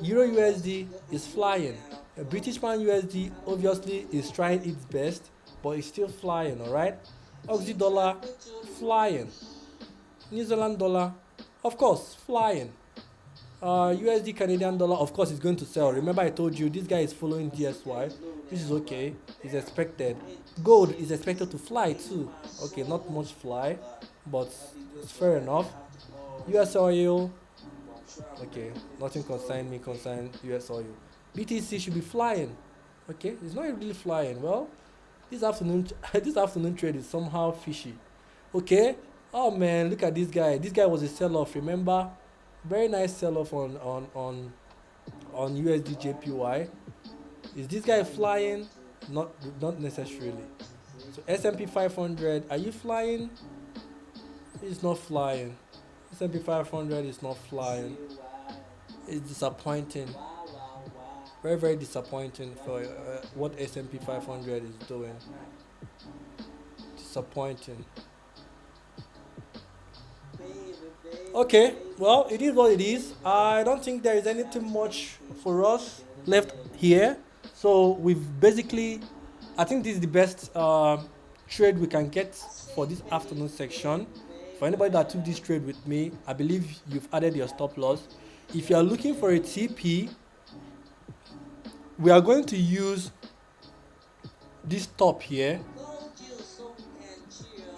Euro USD is flying. A British pound USD obviously is trying its best, but it's still flying, alright? Aussie dollar, flying. New Zealand dollar, of course, flying. USD Canadian dollar, of course, is going to sell. Remember I told you this guy is following DSY. This is okay. It's expected. Gold is expected to fly too. Okay, not much fly, but it's fair enough. US oil, okay, nothing concern me, concern US oil. BTC should be flying. Okay, it's not really flying. Well, this afternoon trade is somehow fishy. Okay. Oh man, look at this guy. This guy was a sell-off. Remember, very nice sell-off on USD JPY. Is this guy flying? Not necessarily. So S&P 500, are you flying? It's not flying. S&P 500 is not flying. It's disappointing. Very, very disappointing for what S&P 500 is doing. Disappointing. Okay, well, it is what it is. I don't think there is anything much for us left here. So we've basically, I think this is the best trade we can get for this afternoon section. For anybody that took this trade with me, I believe you've added your stop loss. If you are looking for a TP, we are going to use this top here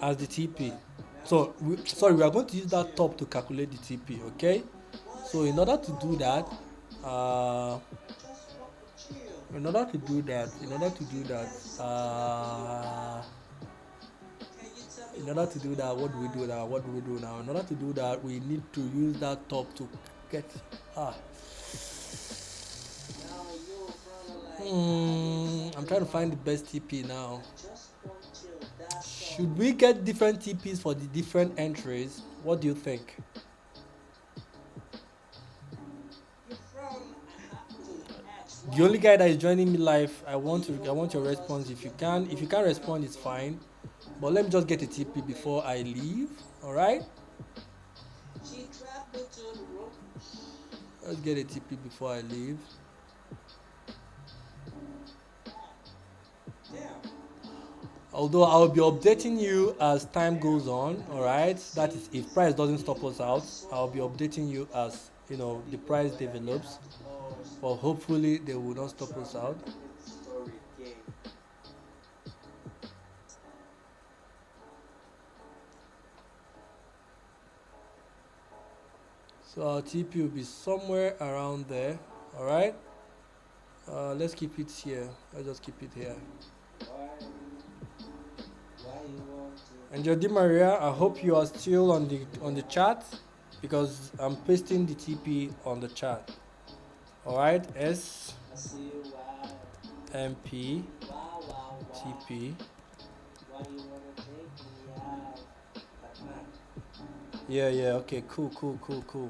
as the TP. So we are going to use that top to calculate the TP. Okay, so in order to do that, what do we do now? In order to do that, we need to use that top to get I'm trying to find the best TP now. Should we get different TPs for the different entries? What do you think? The only guy that is joining me live, I want your response. If you can't respond, it's fine. But let me just get a TP before I leave. All right. Let's get a TP before I leave. Although I'll be updating you as time goes on, all right? That is, if price doesn't stop us out, I'll be updating you as the price develops. But hopefully they will not stop us out. So our TP will be somewhere around there, all right? Let's keep it here. Let's just keep it here. And Jody Maria, I hope you are still on the chat, because I'm pasting the TP on the chat. All right, S M P TP. Yeah. Okay. Cool.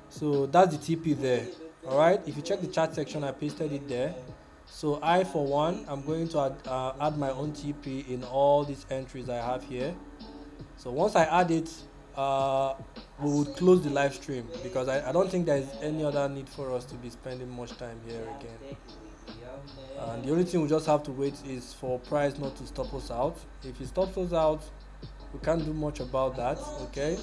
So that's the TP there. All right. If you check the chat section, I pasted it there. So I, for one, I'm going to add my own TP in all these entries I have here. So once I add it, we would close the live stream, because I don't think there is any other need for us to be spending much time here again. And the only thing we just have to wait is for price not to stop us out. If it stops us out, we can't do much about that. Okay.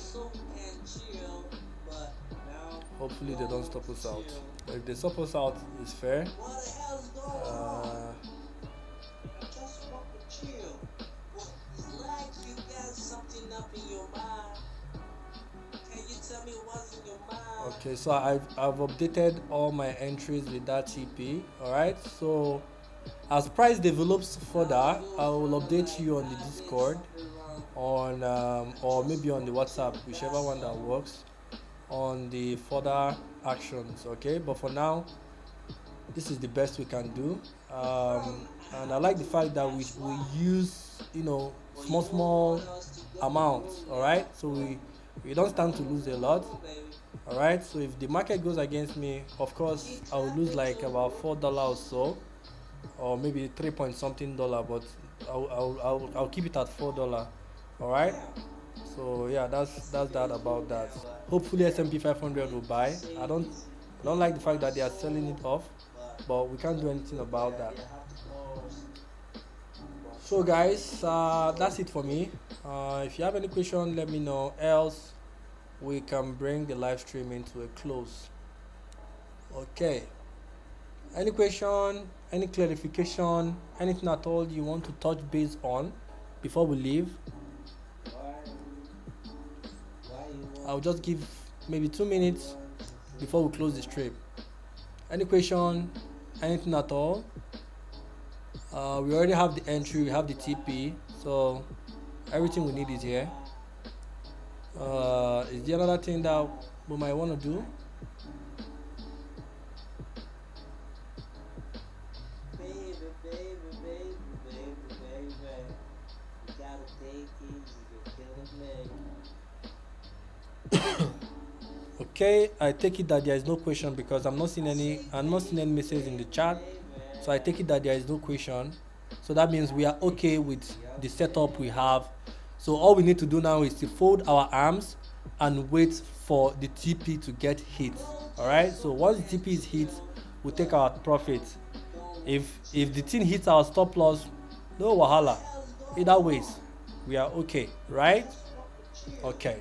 Hopefully they don't stop us out. But if they stop us out, it's fair. Okay, so I've updated all my entries with that TP. All right, so as price develops further, I will update you on the Discord, or maybe on the WhatsApp, whichever one that works, on the further actions. Okay, but for now, this is the best we can do. And I like the fact that we use small amounts. All right, so we don't stand to lose a lot. All right, so if the market goes against me, of course I will lose like about $4 or so, or maybe 3 point something dollar, but I'll keep it at $4. All right, so yeah, that's that about that. Hopefully S&P 500 will buy. I don't like the fact that they are selling it off, but we can't do anything about that. So guys, that's it for me. If you have any question, let me know, else we can bring the live stream into a close. Okay, any question, any clarification, anything at all you want to touch base on before we leave? I'll just give maybe 2 minutes before we close the stream. Any question, anything at all? We already have the entry, we have the TP, so everything we need is here. Is there another thing that we might want to do? Okay, I take it that there is no question, because I'm not seeing any message in the chat. So I take it that there is no question. So that means we are okay with the setup we have. So all we need to do now is to fold our arms and wait for the TP to get hit. All right, so once the TP is hit, we'll take our profit. If the thing hits our stop loss, no wahala. Either ways, we are okay, right? Okay.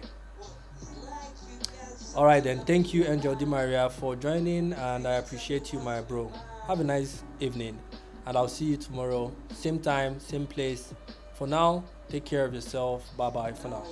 All right then. Thank you, Angel Di Maria, for joining, and I appreciate you, my bro. Have a nice evening, and I'll see you tomorrow, same time, same place. For now, take care of yourself. Bye bye for now.